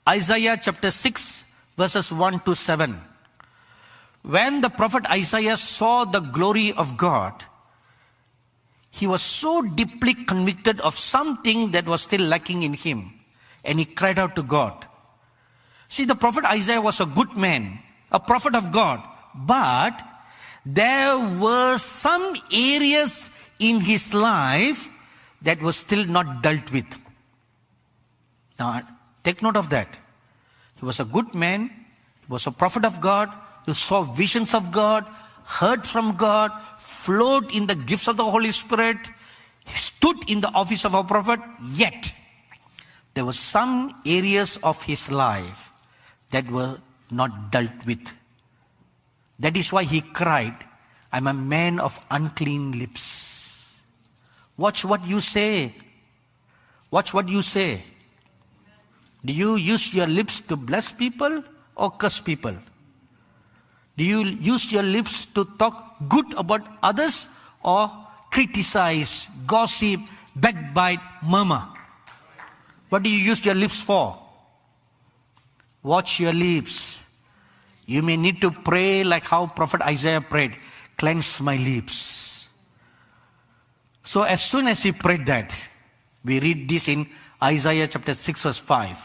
Isaiah chapter 6 verses 1 to 7. When the prophet Isaiah saw the glory of God, he was so deeply convicted of something that was still lacking in him. And he cried out to God. See, the prophet Isaiah was a good man, a prophet of God. But there were some areas in his life that was still not dealt with. Now, take note of that. He was a good man. He was a prophet of God. He saw visions of God, heard from God, flowed in the gifts of the Holy Spirit. He stood in the office of a prophet. Yet, there were some areas of his life that were not dealt with. That is why he cried, I'm a man of unclean lips. Watch what you say. Watch what you say. Do you use your lips to bless people or curse people? Do you use your lips to talk good about others or criticize, gossip, backbite, murmur? What do you use your lips for? Watch your lips. You may need to pray like how Prophet Isaiah prayed, cleanse my lips. So as soon as he prayed that, we read this in Isaiah chapter 6 verse 5.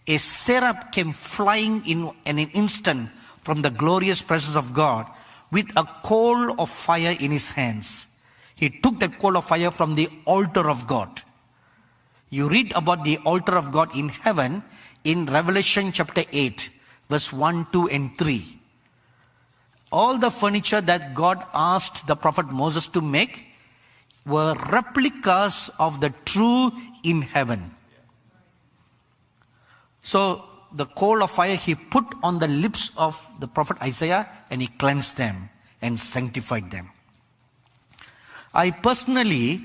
A seraph came flying in an instant from the glorious presence of God with a coal of fire in his hands. He took that coal of fire from the altar of God. You read about the altar of God in heaven in Revelation chapter 8, verse 1, 2, and 3. All the furniture that God asked the prophet Moses to make were replicas of the true in heaven. So the coal of fire he put on the lips of the prophet Isaiah and he cleansed them and sanctified them. I personally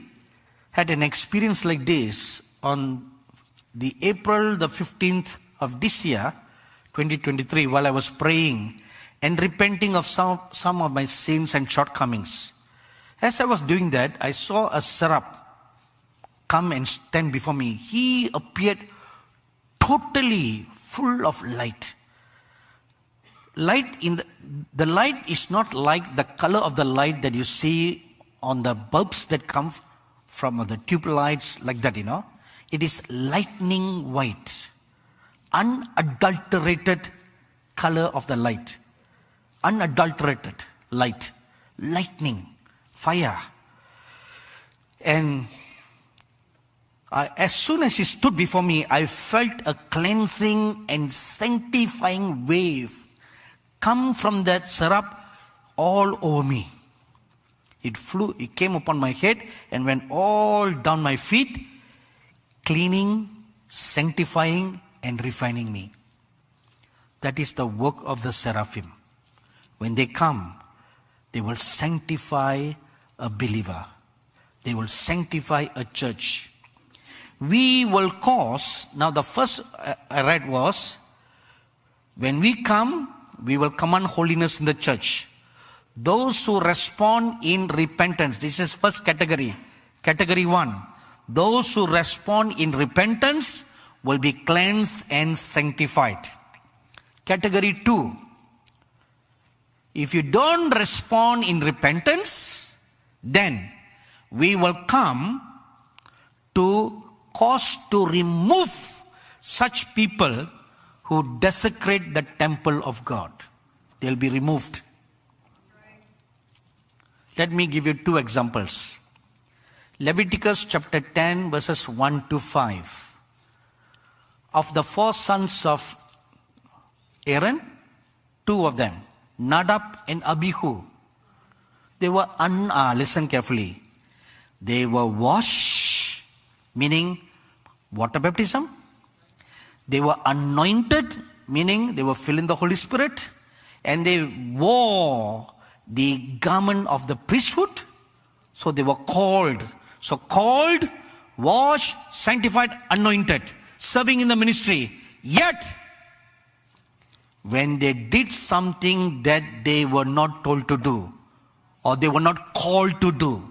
had an experience like this on the April the 15th of this year, 2023, while I was praying and repenting of some of my sins and shortcomings. As I was doing that, I saw a seraph come and stand before me. He appeared totally full of light. The light is not like the color of the light that you see on the bulbs that come from the tube lights, like that, It is lightning white, unadulterated color of the light. Unadulterated light, lightning, fire. And as soon as he stood before me, I felt a cleansing and sanctifying wave come from that seraph all over me. It came upon my head and went all down my feet, cleaning, sanctifying, and refining me. That is the work of the seraphim. When they come, they will sanctify a believer. They will sanctify a church. We will cause, now the first I read was, when we come, we will command holiness in the church. Those who respond in repentance, this is first category. Category 1, those who respond in repentance will be cleansed and sanctified. Category 2, if you don't respond in repentance, then we will come to cause to remove such people who desecrate the temple of God. They'll be removed. Let me give you 2 examples. Leviticus chapter 10 verses 1 to 5. Of the 4 sons of Aaron, 2 of them, Nadab and Abihu, they were, listen carefully, they were washed, meaning water baptism. They were anointed, meaning they were filled in the Holy Spirit. And they wore the garment of the priesthood. So they were called. So called, washed, sanctified, anointed, serving in the ministry. Yet, when they did something that they were not told to do, or they were not called to do,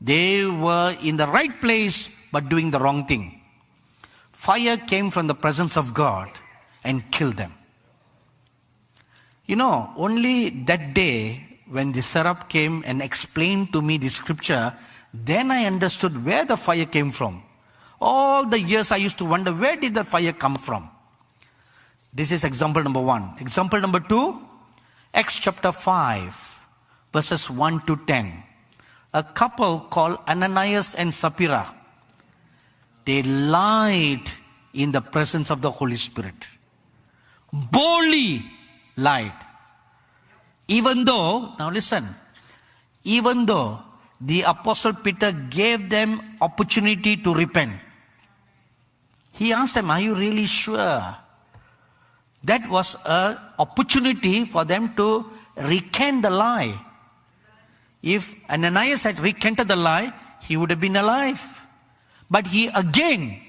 they were in the right place but doing the wrong thing. Fire came from the presence of God and killed them. Only that day when the seraph came and explained to me the scripture, then I understood where the fire came from. All the years I used to wonder, where did the fire come from? This is example number 1. Example number 2, Acts chapter 5, verses 1 to 10. A couple called Ananias and Sapphira They lied in the presence of the Holy Spirit. Boldly lied. Even though, now listen, even though the Apostle Peter gave them opportunity to repent. He asked them, are you really sure? That was an opportunity for them to recant the lie. If Ananias had recanted the lie, he would have been alive. But he again,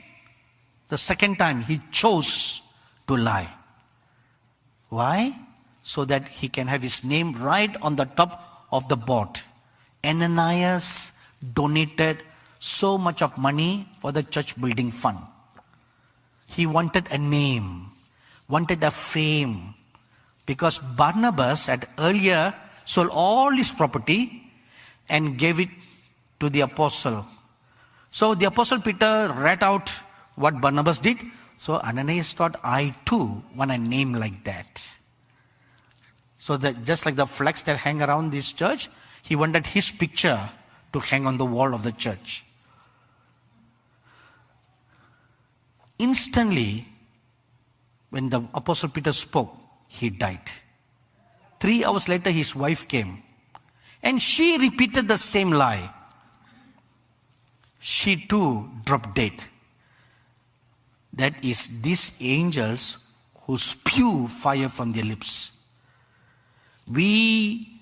the second time, he chose to lie. Why? So that he can have his name right on the top of the board. Ananias donated so much of money for the church building fund. He wanted a name, wanted a fame, because Barnabas had earlier sold all his property and gave it to the apostle. So the apostle Peter read out what Barnabas did. So Ananias thought, I too want a name like that. So that just like the flags that hang around this church, he wanted his picture to hang on the wall of the church. Instantly, when the Apostle Peter spoke, he died. 3 hours later, his wife came. And she repeated the same lie. She too dropped dead. That is, these angels who spew fire from their lips. We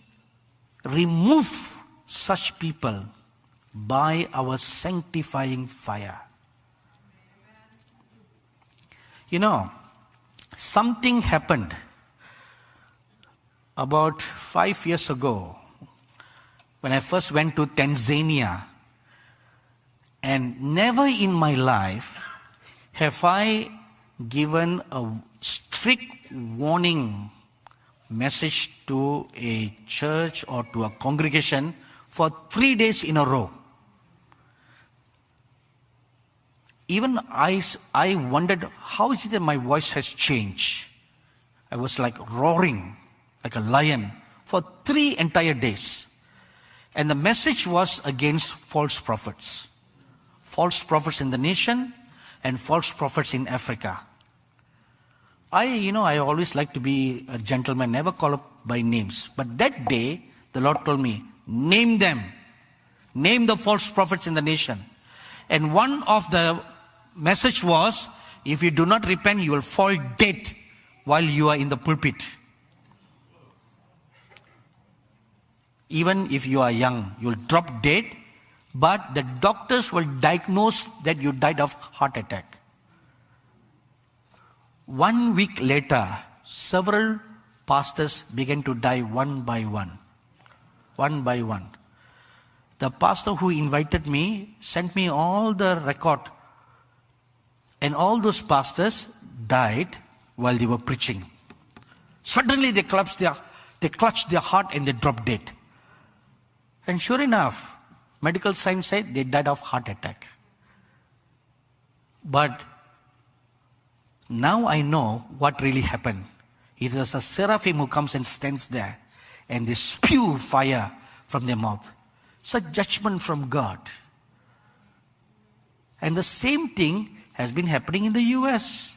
remove such people by our sanctifying fire. You know, something happened about 5 years ago when I first went to Tanzania, and never in my life have I given a strict warning message to a church or to a congregation for 3 days in a row. Even I wondered, how is it that my voice has changed? I was like roaring like a lion for 3 entire days. And the message was against false prophets. False prophets in the nation and false prophets in Africa. I always like to be a gentleman, never call up by names. But that day, the Lord told me, name them. Name the false prophets in the nation. And one of the message was, if you do not repent, you will fall dead while you are in the pulpit. Even if you are young, you will drop dead, but the doctors will diagnose that you died of heart attack. 1 week later, several pastors began to die one by one. One by one. The pastor who invited me sent me all the record. And all those pastors died while they were preaching. Suddenly they clutched their heart and they dropped dead. And sure enough, medical science said they died of heart attack. But now I know what really happened. It was a seraphim who comes and stands there and they spew fire from their mouth. It's a judgment from God. And the same thing has been happening in the US.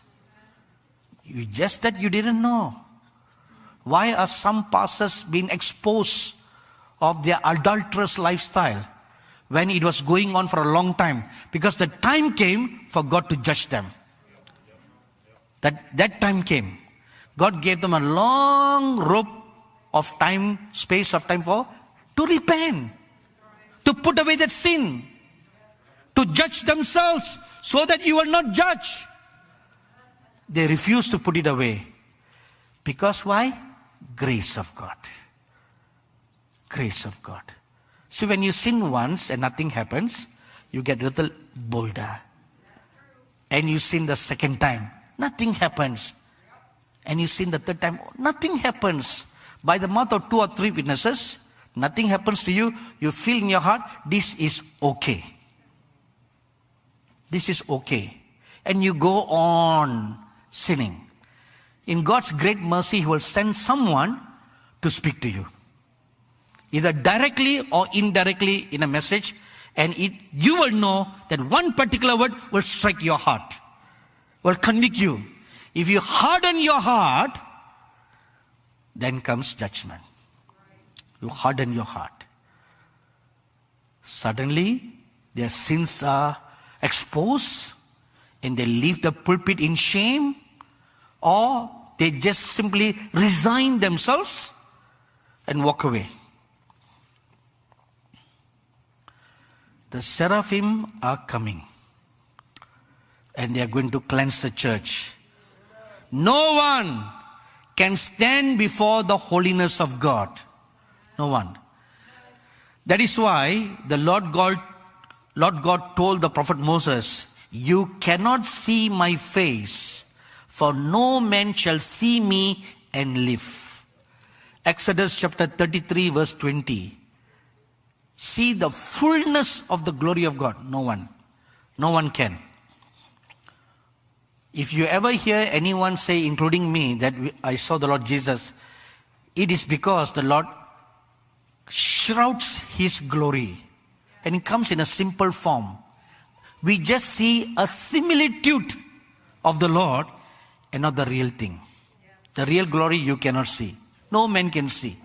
Just that you didn't know. Why are some pastors being exposed of their adulterous lifestyle when it was going on for a long time? Because the time came for God to judge them. That time came. God gave them a long rope of time, space of time to repent, to put away that sin, to judge themselves so that you will not judge. They refuse to put it away. Because why? Grace of God. Grace of God. See, when you sin once and nothing happens, you get a little bolder. And you sin the second time, nothing happens. And you sin the third time, nothing happens. By the mouth of 2 or 3 witnesses, nothing happens to you. You feel in your heart, this is okay. This is okay. And you go on sinning. In God's great mercy, He will send someone to speak to you. Either directly or indirectly in a message. And you will know that one particular word will strike your heart, will convict you. If you harden your heart, then comes judgment. You harden your heart. Suddenly, their sins are exposed and they leave the pulpit in shame, or they just simply resign themselves and walk away. The seraphim are coming and they are going to cleanse the church. No one can stand before the holiness of God. No one. That is why the Lord God told the prophet Moses, "You cannot see my face, for no man shall see me and live." Exodus chapter 33 verse 20. See the fullness of the glory of God. No one. No one can. If you ever hear anyone say, including me, that I saw the Lord Jesus, it is because the Lord shrouds His glory. And it comes in a simple form. We just see a similitude of the Lord and not the real thing. The real glory you cannot see. No man can see.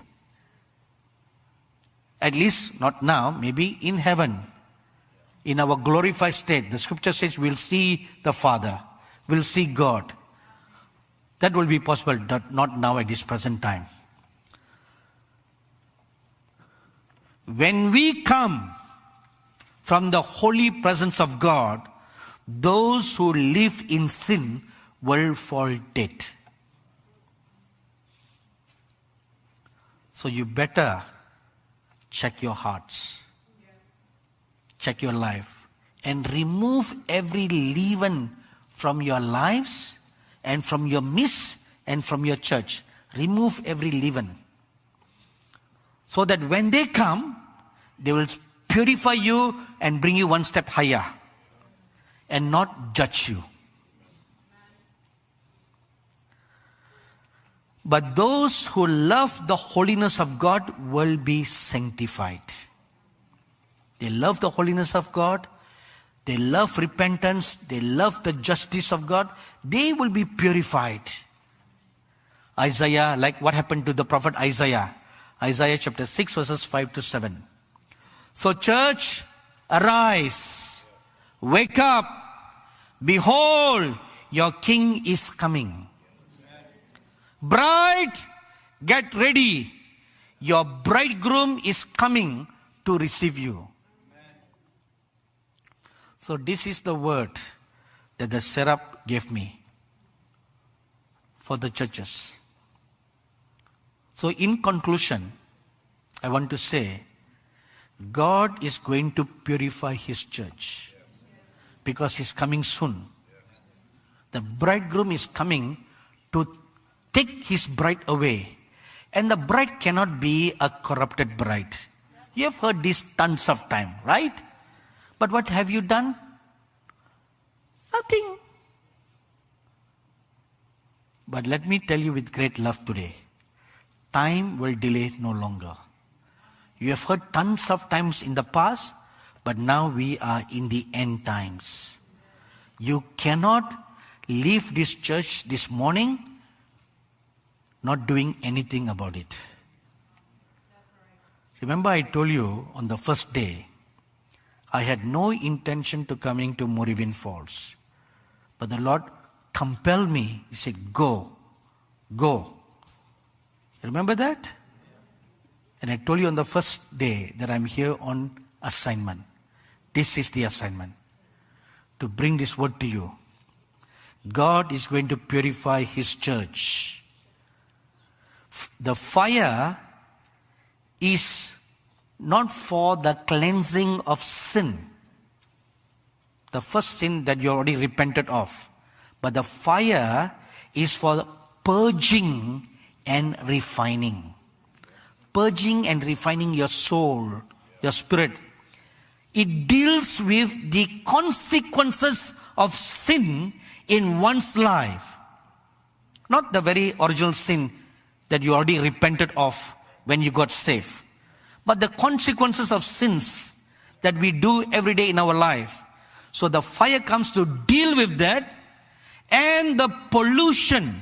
At least not now, maybe in heaven. In our glorified state, the scripture says we'll see the Father. We'll see God. That will be possible, not now at this present time. When we come from the holy presence of God, those who live in sin will fall dead. So you better check your hearts, check your life, and remove every leaven from your lives and from your midst and from your church. Remove every leaven. So that when they come, they will purify you and bring you one step higher and not judge you. But those who love the holiness of God will be sanctified. They love the holiness of God. They love repentance. They love the justice of God. They will be purified. Isaiah, like what happened to the prophet Isaiah. Isaiah chapter 6 verses 5 to 7. So church, arise, wake up, behold, your king is coming. Bride, get ready. Your bridegroom is coming to receive you. So this is the word that the seraph gave me for the churches. So in conclusion, I want to say, God is going to purify His church because He's coming soon. The bridegroom is coming to take his bride away. And the bride cannot be a corrupted bride. You have heard this tons of time, right? But what have you done? Nothing. But let me tell you with great love today, time will delay no longer. You have heard tons of times in the past, but now we are in the end times. You cannot leave this church this morning not doing anything about it. Remember I told you on the first day, I had no intention to coming to Morivin Falls. But the Lord compelled me. He said, go, go. Remember that? And I told you on the first day that I'm here on assignment. This is the assignment. To bring this word to you. God is going to purify His church. The fire is not for the cleansing of sin. The first sin that you already repented of. But the fire is for purging and refining. Purging and refining your soul, your spirit. It deals with the consequences of sin in one's life. Not the very original sin that you already repented of when you got saved. But the consequences of sins that we do every day in our life. So the fire comes to deal with that and the pollution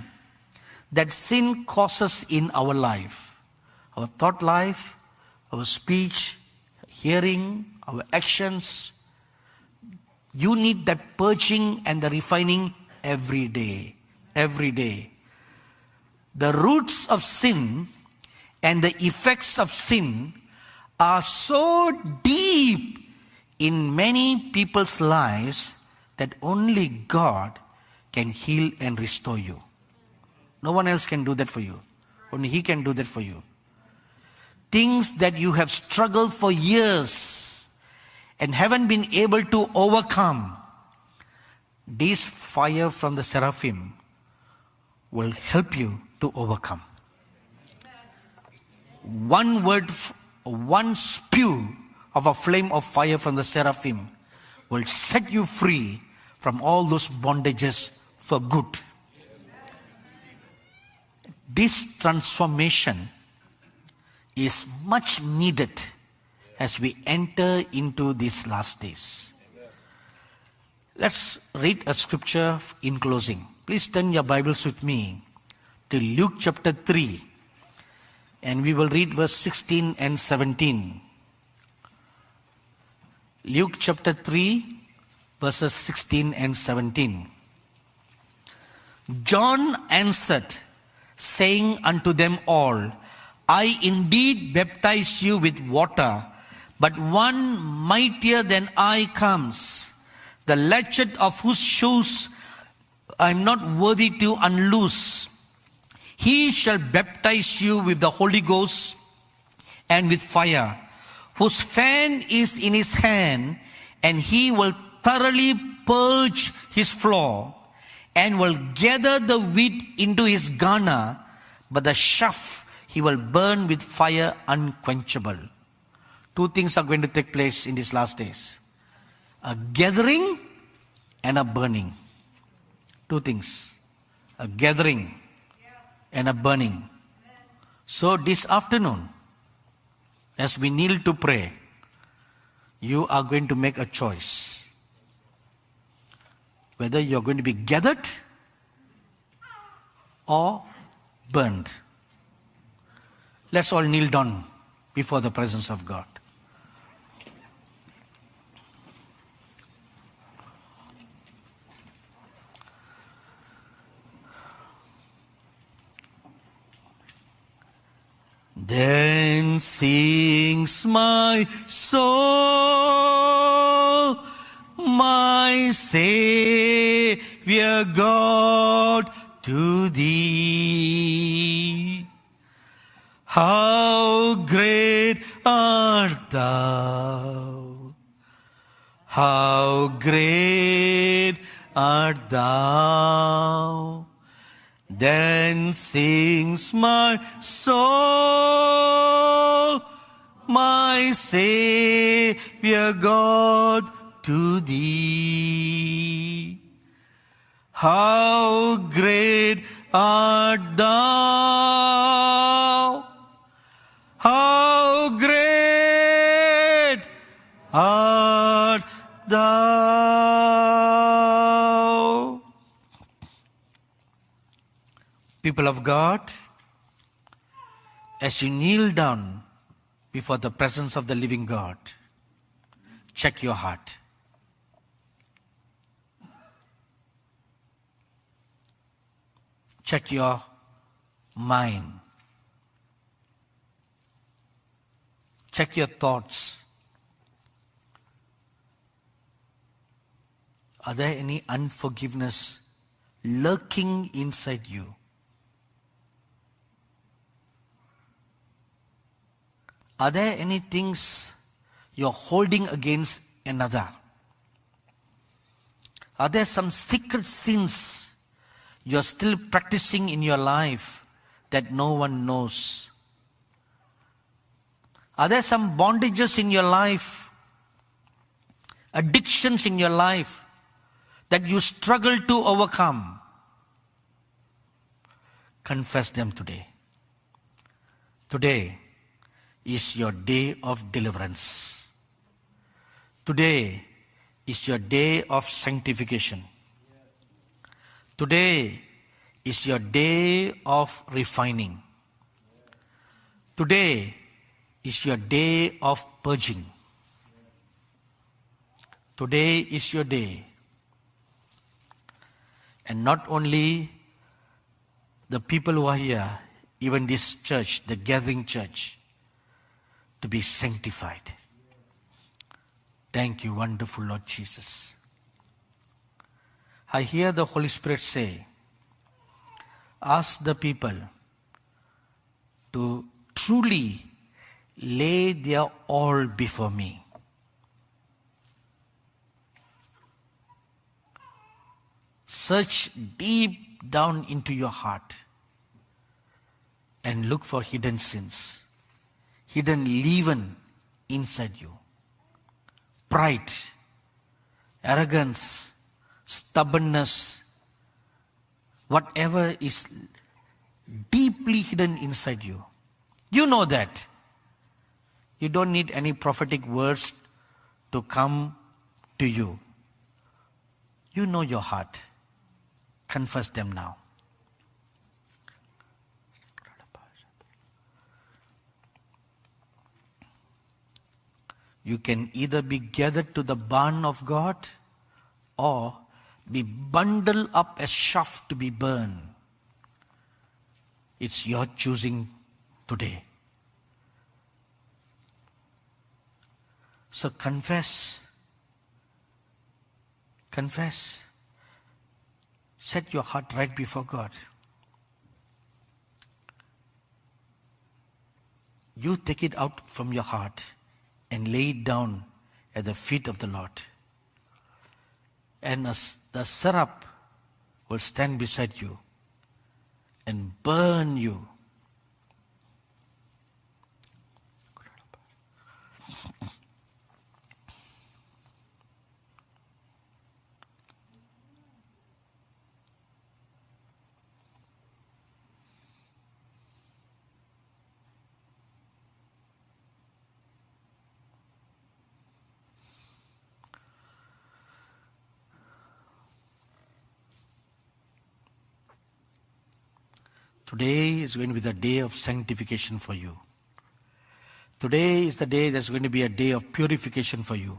that sin causes in our life. Our thought life, our speech, hearing, our actions. You need that purging and the refining every day. Every day. The roots of sin and the effects of sin are so deep in many people's lives that only God can heal and restore you. No one else can do that for you. Only He can do that for you. Things that you have struggled for years and haven't been able to overcome, this fire from the seraphim will help you to overcome. One word, one spew of a flame of fire from the seraphim will set you free from all those bondages for good. This transformation is much needed as we enter into these last days. Let's read a scripture in closing. Please turn your Bibles with me to Luke chapter 3. And we will read verse 16 and 17. Luke chapter 3, verses 16 and 17. John answered, saying unto them all, I indeed baptize you with water, but one mightier than I comes, the latchet of whose shoes I am not worthy to unloose. He shall baptize you with the Holy Ghost and with fire, whose fan is in his hand, and he will thoroughly purge his floor, and will gather the wheat into his garner, but the chaff he will burn with fire unquenchable. Two things are going to take place in these last days. A gathering and a burning. Two things. A gathering and a burning. So this afternoon, as we kneel to pray, you are going to make a choice. Whether you're going to be gathered or burned. Let's all kneel down before the presence of God. Then sings my soul, my Savior God, to thee. How great art thou! How great art thou! Then sings my soul, my Savior God, to thee. How great art thou! How great art thou! People of God, as you kneel down before the presence of the living God, check your heart. Check your mind. Check your thoughts. Are there any unforgiveness lurking inside you? Are there any things you're holding against another? Are there some secret sins you're still practicing in your life that no one knows? Are there some bondages in your life, addictions in your life that you struggle to overcome? Confess them today. Today is your day of deliverance. Today is your day of sanctification. Today is your day of refining. Today is your day of purging. Today is your day. And not only the people who are here, even this church, the gathering church, to be sanctified. Thank you, wonderful Lord Jesus. I hear the Holy Spirit say, ask the people to truly lay their all before me. Search deep down into your heart and look for hidden sins, hidden leaven inside you. Pride, arrogance, stubbornness, whatever is deeply hidden inside you. You know that. You don't need any prophetic words to come to you. You know your heart. Confess them now. You can either be gathered to the barn of God or be bundled up as chaff to be burned. It's your choosing today. So confess. Confess. Set your heart right before God. You take it out from your heart and lay it down at the feet of the Lord. And the syrup will stand beside you and burn you. Today is going to be the day of sanctification for you. Today is the day that's going to be a day of purification for you.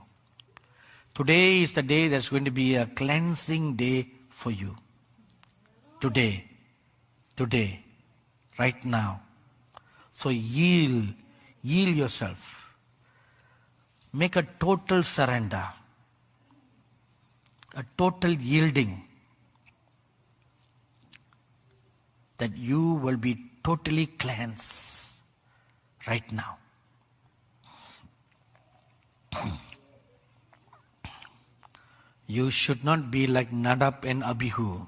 Today is the day that's going to be a cleansing day for you. Today, right now. So yield yourself. Make a total surrender, a total yielding, that you will be totally cleansed right now. You should not be like Nadab and Abihu,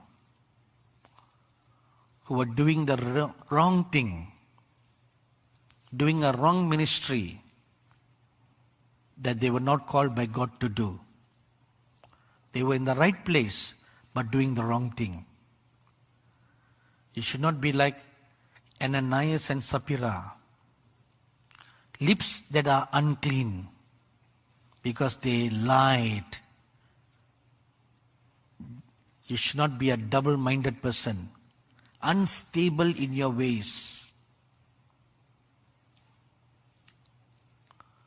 who were doing the wrong thing, doing a wrong ministry that they were not called by God to do. They were in the right place, but doing the wrong thing. You should not be like Ananias and Sapphira, lips that are unclean because they lied. You should not be a double-minded person, unstable in your ways.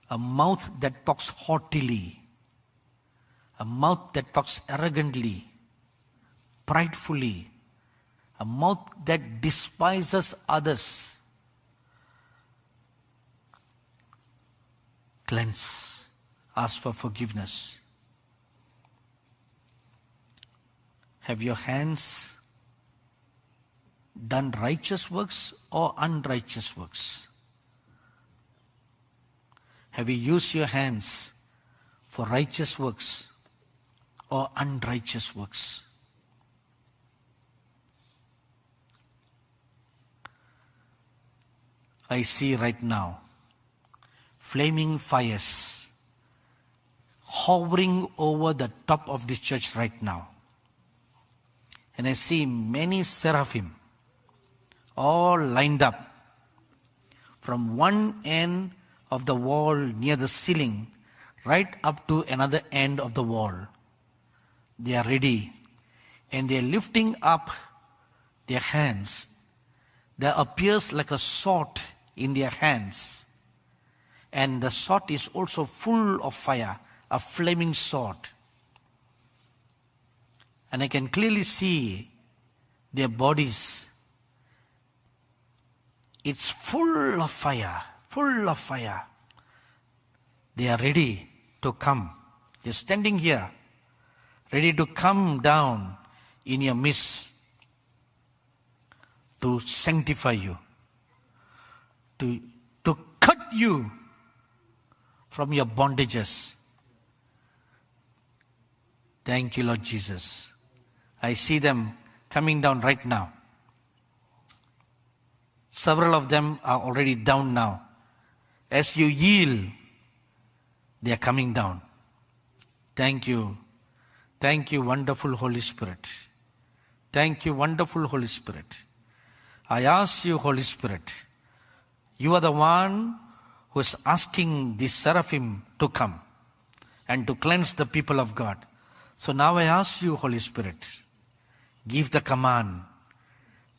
A mouth that talks haughtily, a mouth that talks arrogantly, pridefully, a mouth that despises others. Cleanse. Ask for forgiveness. Have your hands done righteous works or unrighteous works? Have you used your hands for righteous works or unrighteous works? I see right now flaming fires hovering over the top of this church right now. And I see many seraphim all lined up from one end of the wall near the ceiling right up to another end of the wall. They are ready, and they are lifting up their hands. There appears like a sword in their hands, and the sword is also full of fire, a flaming sword. And I can clearly see their bodies. It's full of fire, full of fire. They are ready to come. They're standing here, ready to come down in your midst to sanctify you, to cut you from your bondages. Thank you, Lord Jesus. I see them coming down right now. Several of them are already down now. As you yield, they are coming down. Thank you. Thank you, wonderful Holy Spirit. Thank you, wonderful Holy Spirit. I ask you, Holy Spirit, you are the one who is asking the seraphim to come and to cleanse the people of God. So now I ask you, Holy Spirit, give the command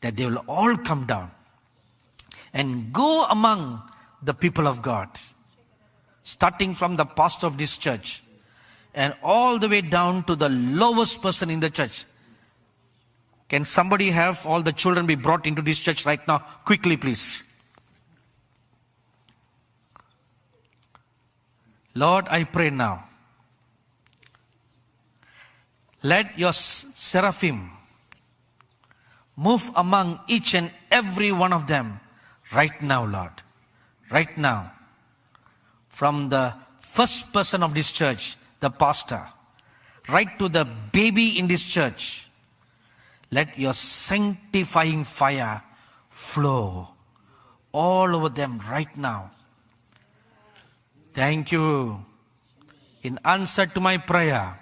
that they will all come down and go among the people of God, starting from the pastor of this church and all the way down to the lowest person in the church. Can somebody have all the children be brought into this church right now? Quickly, please. Lord, I pray now. Let your seraphim move among each and every one of them right now, Lord. Right now. From the first person of this church, the pastor, right to the baby in this church. Let your sanctifying fire flow all over them right now. Thank you. In answer to my prayer,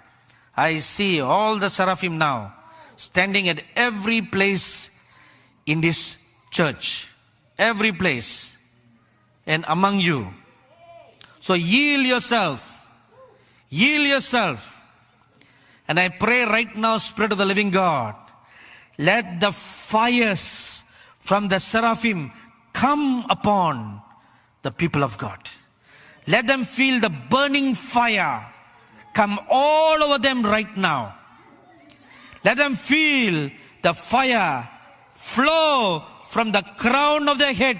I see all the seraphim now standing at every place in this church. Every place. And among you. So yield yourself. Yield yourself. And I pray right now, Spirit of the living God, let the fires from the seraphim come upon the people of God. Let them feel the burning fire come all over them right now. Let them feel the fire flow from the crown of their head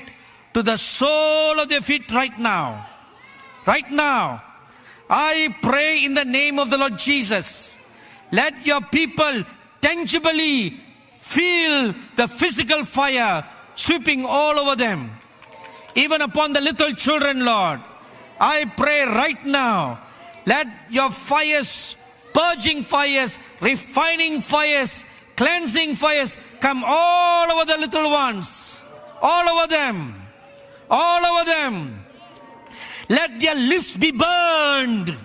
to the sole of their feet right now. Right now. I pray in the name of the Lord Jesus. Let your people tangibly feel the physical fire sweeping all over them. Even upon the little children, Lord. I pray right now. Let your fires, purging fires, refining fires, cleansing fires come all over the little ones. All over them. All over them. Let their lips be burned.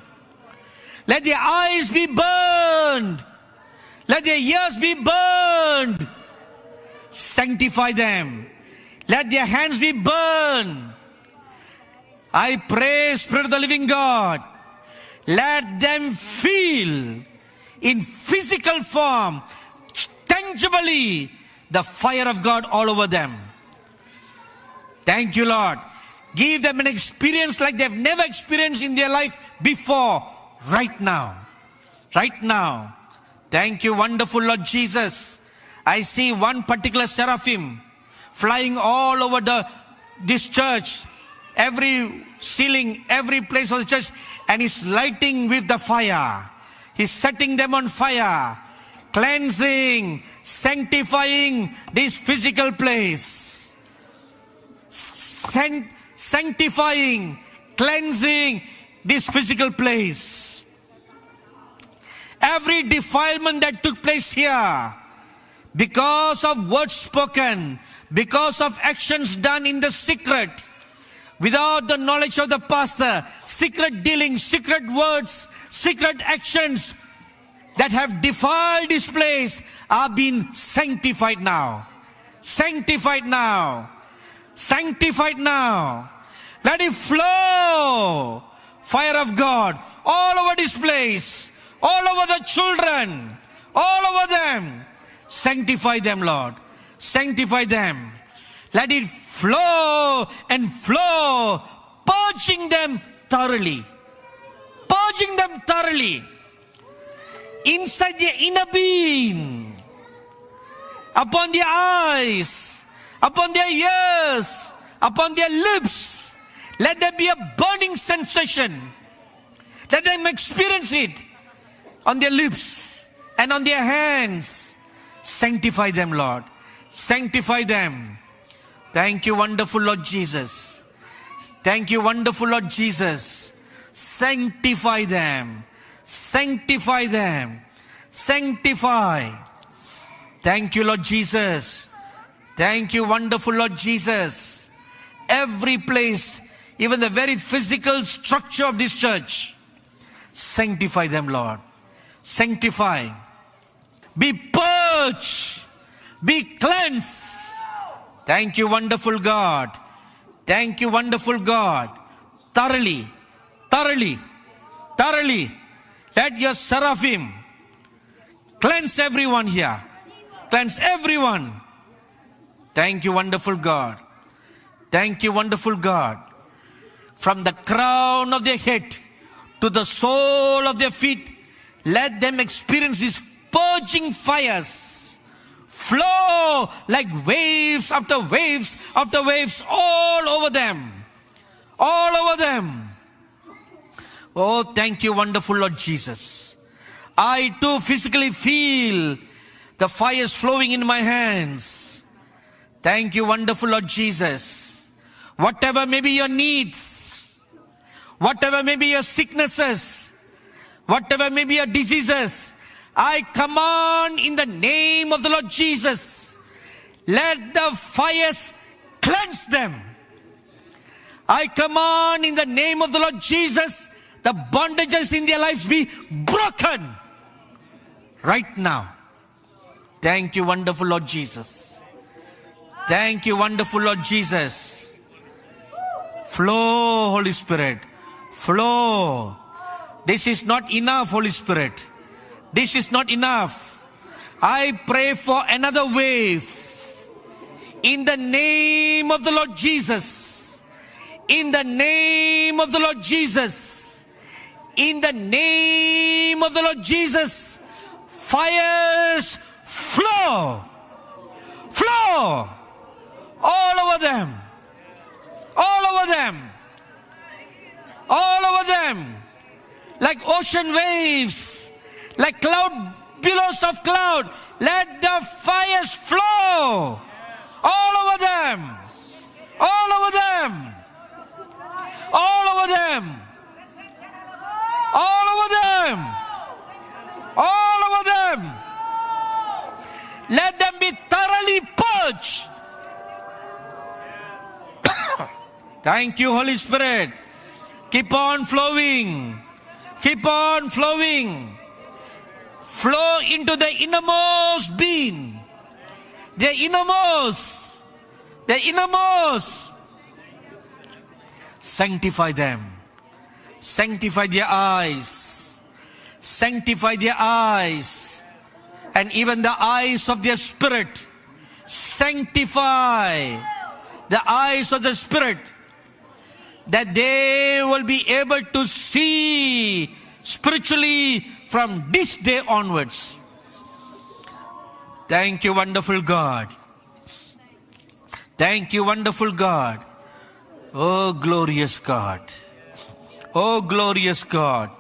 Let their eyes be burned. Let their ears be burned. Sanctify them. Let their hands be burned. I pray, Spirit of the living God, let them feel in physical form, tangibly, the fire of God all over them. Thank you, Lord. Give them an experience like they've never experienced in their life before, right now. Right now. Thank you, wonderful Lord Jesus. I see one particular seraphim flying all over this church, every ceiling, every place of the church, and he's lighting with the fire. He's setting them on fire, cleansing, sanctifying this physical place. Sanctifying, cleansing this physical place. Every defilement that took place here, because of words spoken, because of actions done in the secret, without the knowledge of the pastor, secret dealings, secret words, secret actions that have defiled this place are being sanctified now. Sanctified now. Sanctified now. Let it flow Fire of God all over this place, all over the children, all over them. Sanctify them, Lord. Sanctify them. Let it flow and flow, purging them thoroughly. Purging them thoroughly. Inside their inner being, upon their eyes, upon their ears, upon their lips. Let there be a burning sensation. Let them experience it on their lips and on their hands. Sanctify them, Lord. Sanctify them. Thank you, wonderful Lord Jesus. Thank you, wonderful Lord Jesus. Sanctify them. Sanctify them. Sanctify. Thank you, Lord Jesus. Thank you, wonderful Lord Jesus. Every place, even the very physical structure of this church, sanctify them, Lord. Sanctify. Be purged. Be cleansed. Thank you, wonderful God. Thank you, wonderful God. Thoroughly, thoroughly, thoroughly. Let your seraphim cleanse everyone here. Cleanse everyone. Thank you, wonderful God. Thank you, wonderful God. From the crown of their head to the sole of their feet, let them experience these purging fires. Flow like waves after waves after waves all over them. All over them. Oh, thank you, wonderful Lord Jesus. I too physically feel the fires flowing in my hands. Thank you, wonderful Lord Jesus. Whatever may be your needs, whatever may be your sicknesses, whatever may be your diseases, I command in the name of the Lord Jesus, let the fires cleanse them. I command in the name of the Lord Jesus, the bondages in their lives be broken right now. Thank you, wonderful Lord Jesus. Thank you, wonderful Lord Jesus. Flow, Holy Spirit. Flow. This is not enough, Holy Spirit. This is not enough. I pray for another wave. In the name of the Lord Jesus. In the name of the Lord Jesus. In the name of the Lord Jesus. Fires flow. Flow. All over them. All over them. All over them. Like ocean waves. Like cloud, billows of cloud. Let the fires flow. All over them. All over them. All over them. All over them. All over them. Let them be thoroughly purged. Thank you, Holy Spirit. Keep on flowing. Keep on flowing. Flow into the innermost being. The innermost. The innermost. Sanctify them. Sanctify their eyes. Sanctify their eyes. And even the eyes of their spirit. Sanctify the eyes of the spirit, that they will be able to see spiritually from this day onwards. Thank you, wonderful God. Thank you, wonderful God. Oh, glorious God. Oh, glorious God.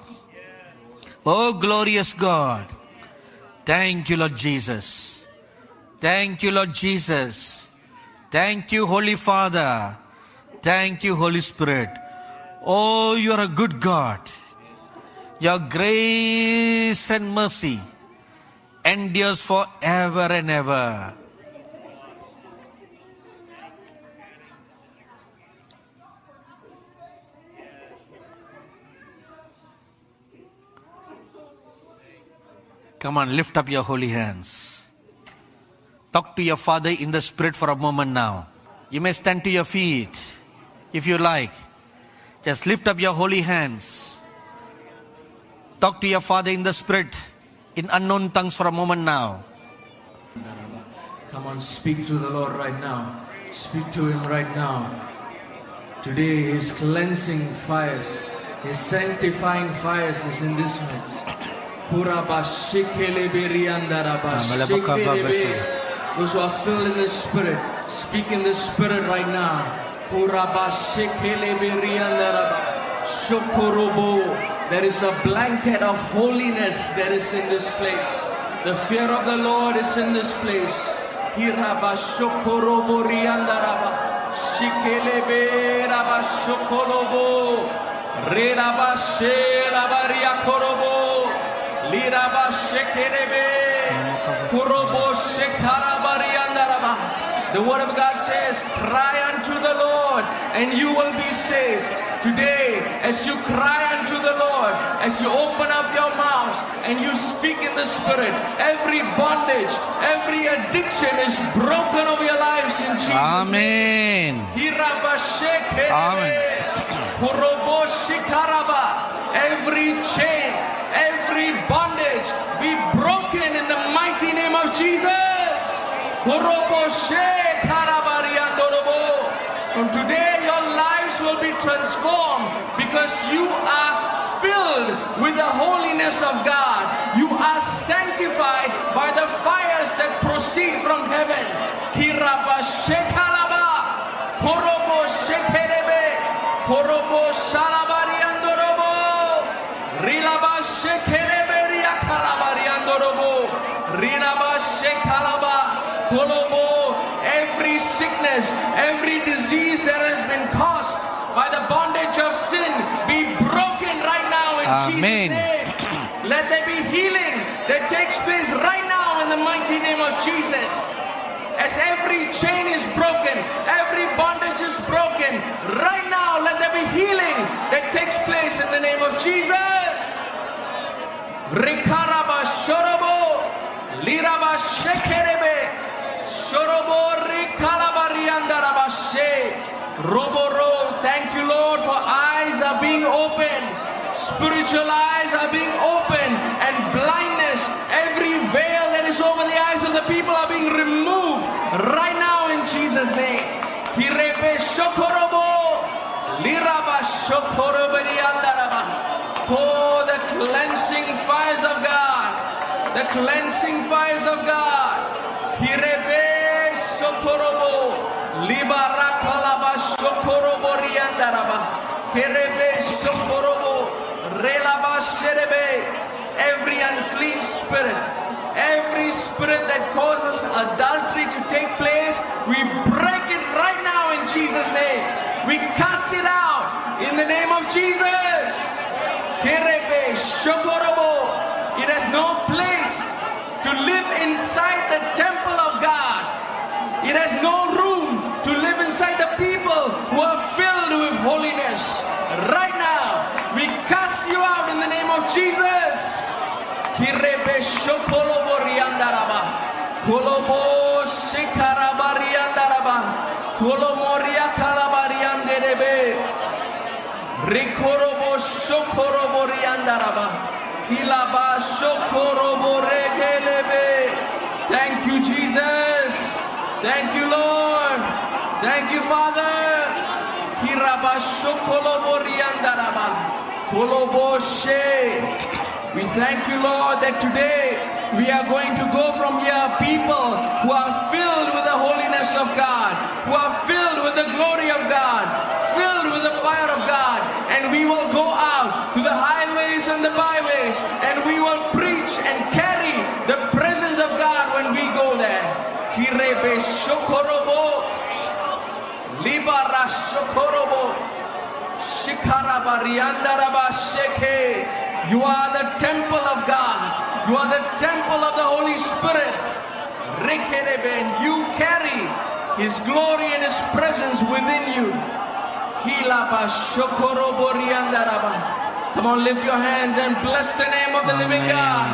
Oh, glorious God. Thank you, Lord Jesus. Thank you, Lord Jesus. Thank you, Holy Father. Thank you, Holy Spirit. Oh, you are a good God. Your grace and mercy endures forever and ever. Come on, lift up your holy hands. Talk to your Father in the Spirit for a moment now. You may stand to your feet if you like. Just lift up your holy hands. Talk to your Father in the Spirit, in unknown tongues for a moment now. Come on, speak to the Lord right now. Speak to Him right now. Today His cleansing fires, His sanctifying fires is in this midst. Those who are filled in the Spirit, speak in the Spirit right now. There is a blanket of holiness that is in this place. The fear of the Lord is in this place. The word of God says, cry unto the Lord and you will be saved. Today, as you cry unto the Lord, as you open up your mouth and you speak in the Spirit, every bondage, every addiction is broken over your lives in Jesus' Amen. name. Amen. Every chain, every bondage be broken in the mighty name of Jesus. From today your lives will be transformed because you are filled with the holiness of God. You are sanctified by the fires that proceed from heaven. Every sickness, every disease that has been caused by the bondage of sin be broken right now in Amen. Jesus' name. Let there be healing that takes place right now in the mighty name of Jesus. As every chain is broken, every bondage is broken, right now let there be healing that takes place in the name of Jesus. Rikaraba shorobo, liraba shekerebe. Thank you, Lord, for eyes are being opened. Spiritual eyes are being opened, and blindness, every veil that is over the eyes of the people are being removed right now in Jesus' name. Oh, the cleansing fires of God. The cleansing fires of God. Hirebe Sokorobo, Libarakalaba Sokorobo Riandaraba, Kerebe Sokorobo, Relaba Serebe. Every unclean spirit, every spirit that causes adultery to take place, we break it right now in Jesus' name. We cast it out in the name of Jesus. Kerebe Sokorobo. It has no place to live inside the temple of God. It has no room to live inside the people who are filled with holiness. Right now, we cast you out in the name of Jesus. Kirebe shokolobo riandaraba, kolobo shikaraba riandaraba, kolomoria kalabarianderebe, rikorobo shokorobo riandaraba. Thank you, Jesus. Thank you, Lord. Thank you, Father. We thank you, Lord, that today we are going to go from here people who are filled with the holiness of God, who are filled with the glory of God, filled with the fire of God, and we will go out to the highways and the byways, and we will preach and carry the presence of God when we go there. Kirebe shokorobo, libara shokorobo, shikaraba riandaraba sheke. You are the temple of God. You are the temple of the Holy Spirit. Rekerebe, you carry His glory and His presence within you. Come on, lift your hands and bless the name of the living God.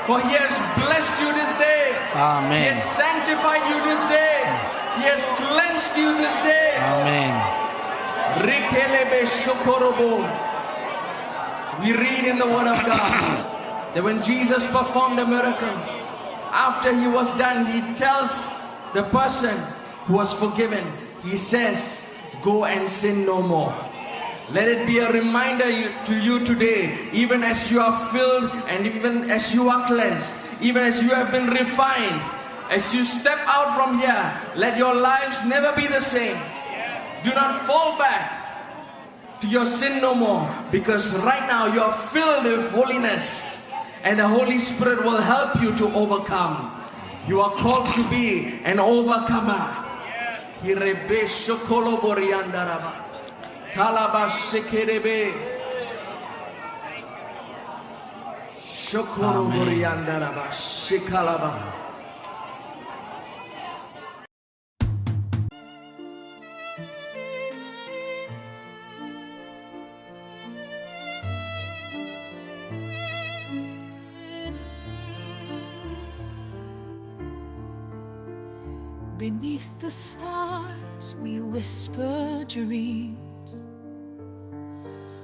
For He has blessed you this day. Amen. He has sanctified you this day. He has cleansed you this day. Amen. Rikelebe Sokorobo. We read in the Word of God that when Jesus performed a miracle, after he was done, he tells the person who was forgiven, he says, go and sin no more. Let it be a reminder to you today, even as you are filled and even as you are cleansed, even as you have been refined, as you step out from here, let your lives never be the same. Do not fall back to your sin no more, because right now you are filled with holiness and the Holy Spirit will help you to overcome. You are called to be an overcomer. Hirebe shokolo boriandaraba. Kalaba shekerebe. Shokolo boriandaraba. Shekalaba. Beneath the stars we whisper dreams.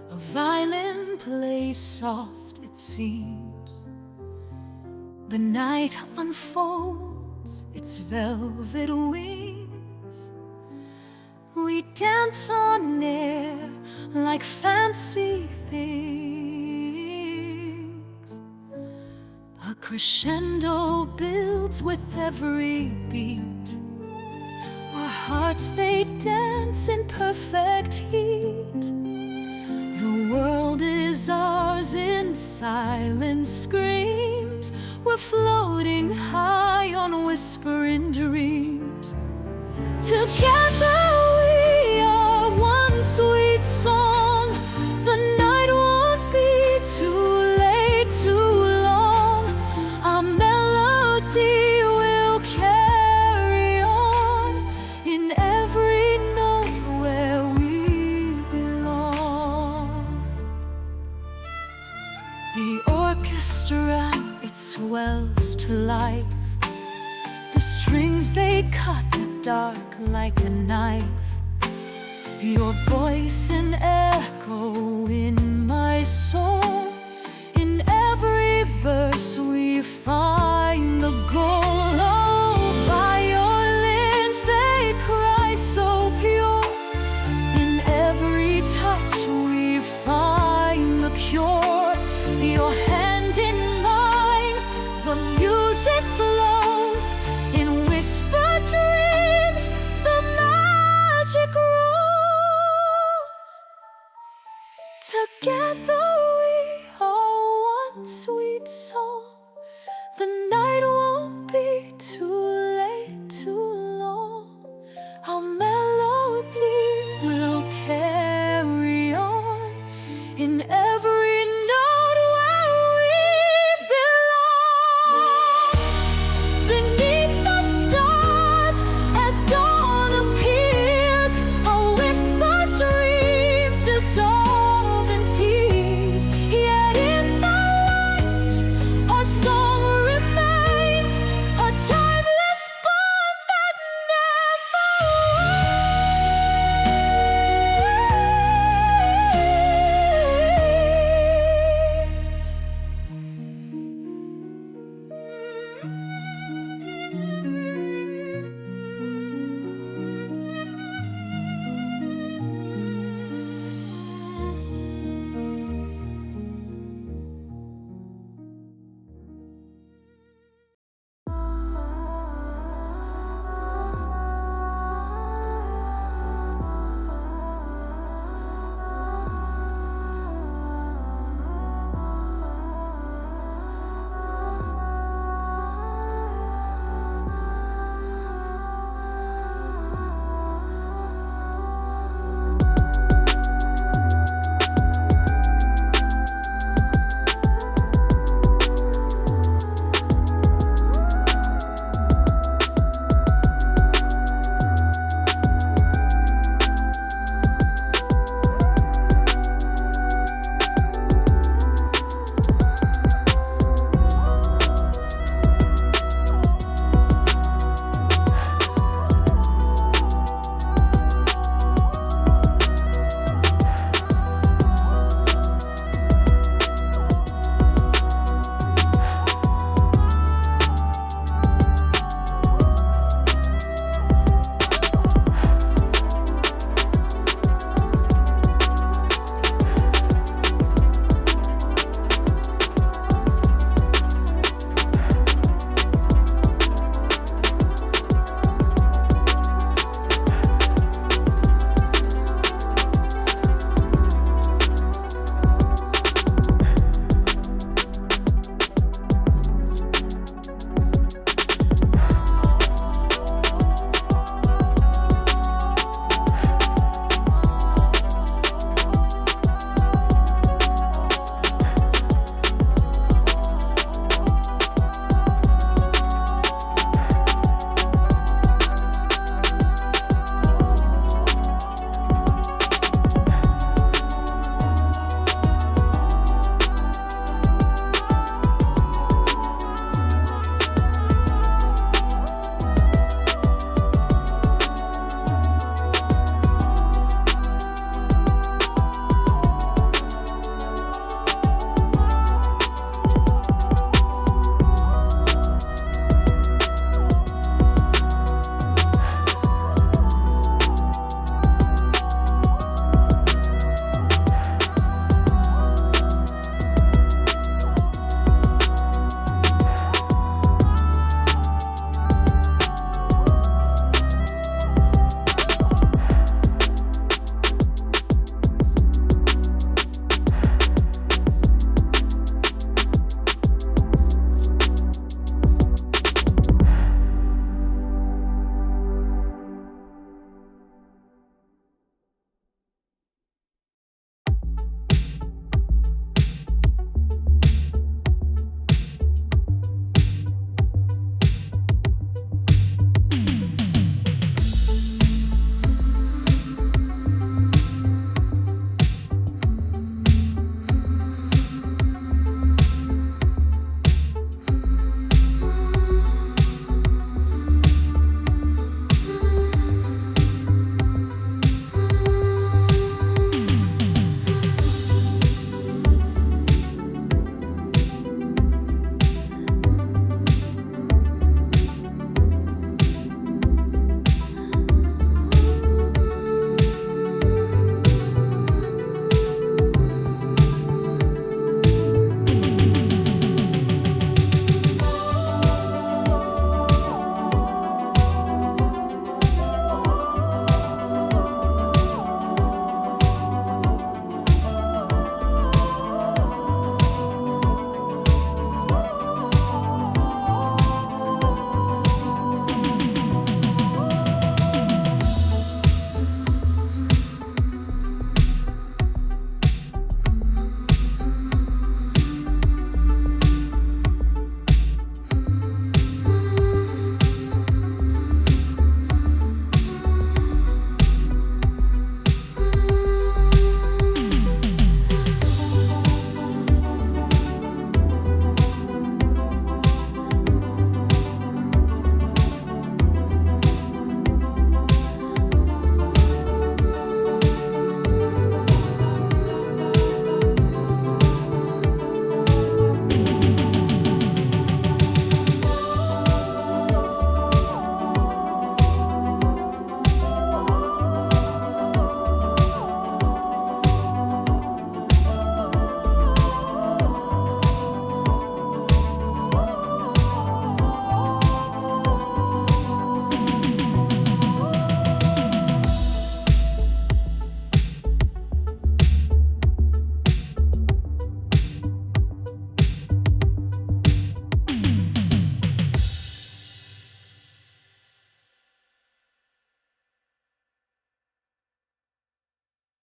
A violin plays soft, it seems. The night unfolds its velvet wings. We dance on air like fancy things. A crescendo builds with every beat. Our hearts, they dance in perfect heat. The world is ours in silent screams. We're floating high on whispering dreams. Together we are one sweet song. The night won't be too late, too long. Our melody will carry on in every note where we belong. The orchestra, it swells to life. The strings, they cut the dark like a knife. Your voice an echo in my soul. In every verse we find the goal. Oh, violins, they cry so pure. In every touch we find the cure. Your hand in mine, the music flows. In whispered dreams, the magic grows. Together we are one sweet song. The night won't be too late, too long. Our melody will carry on in every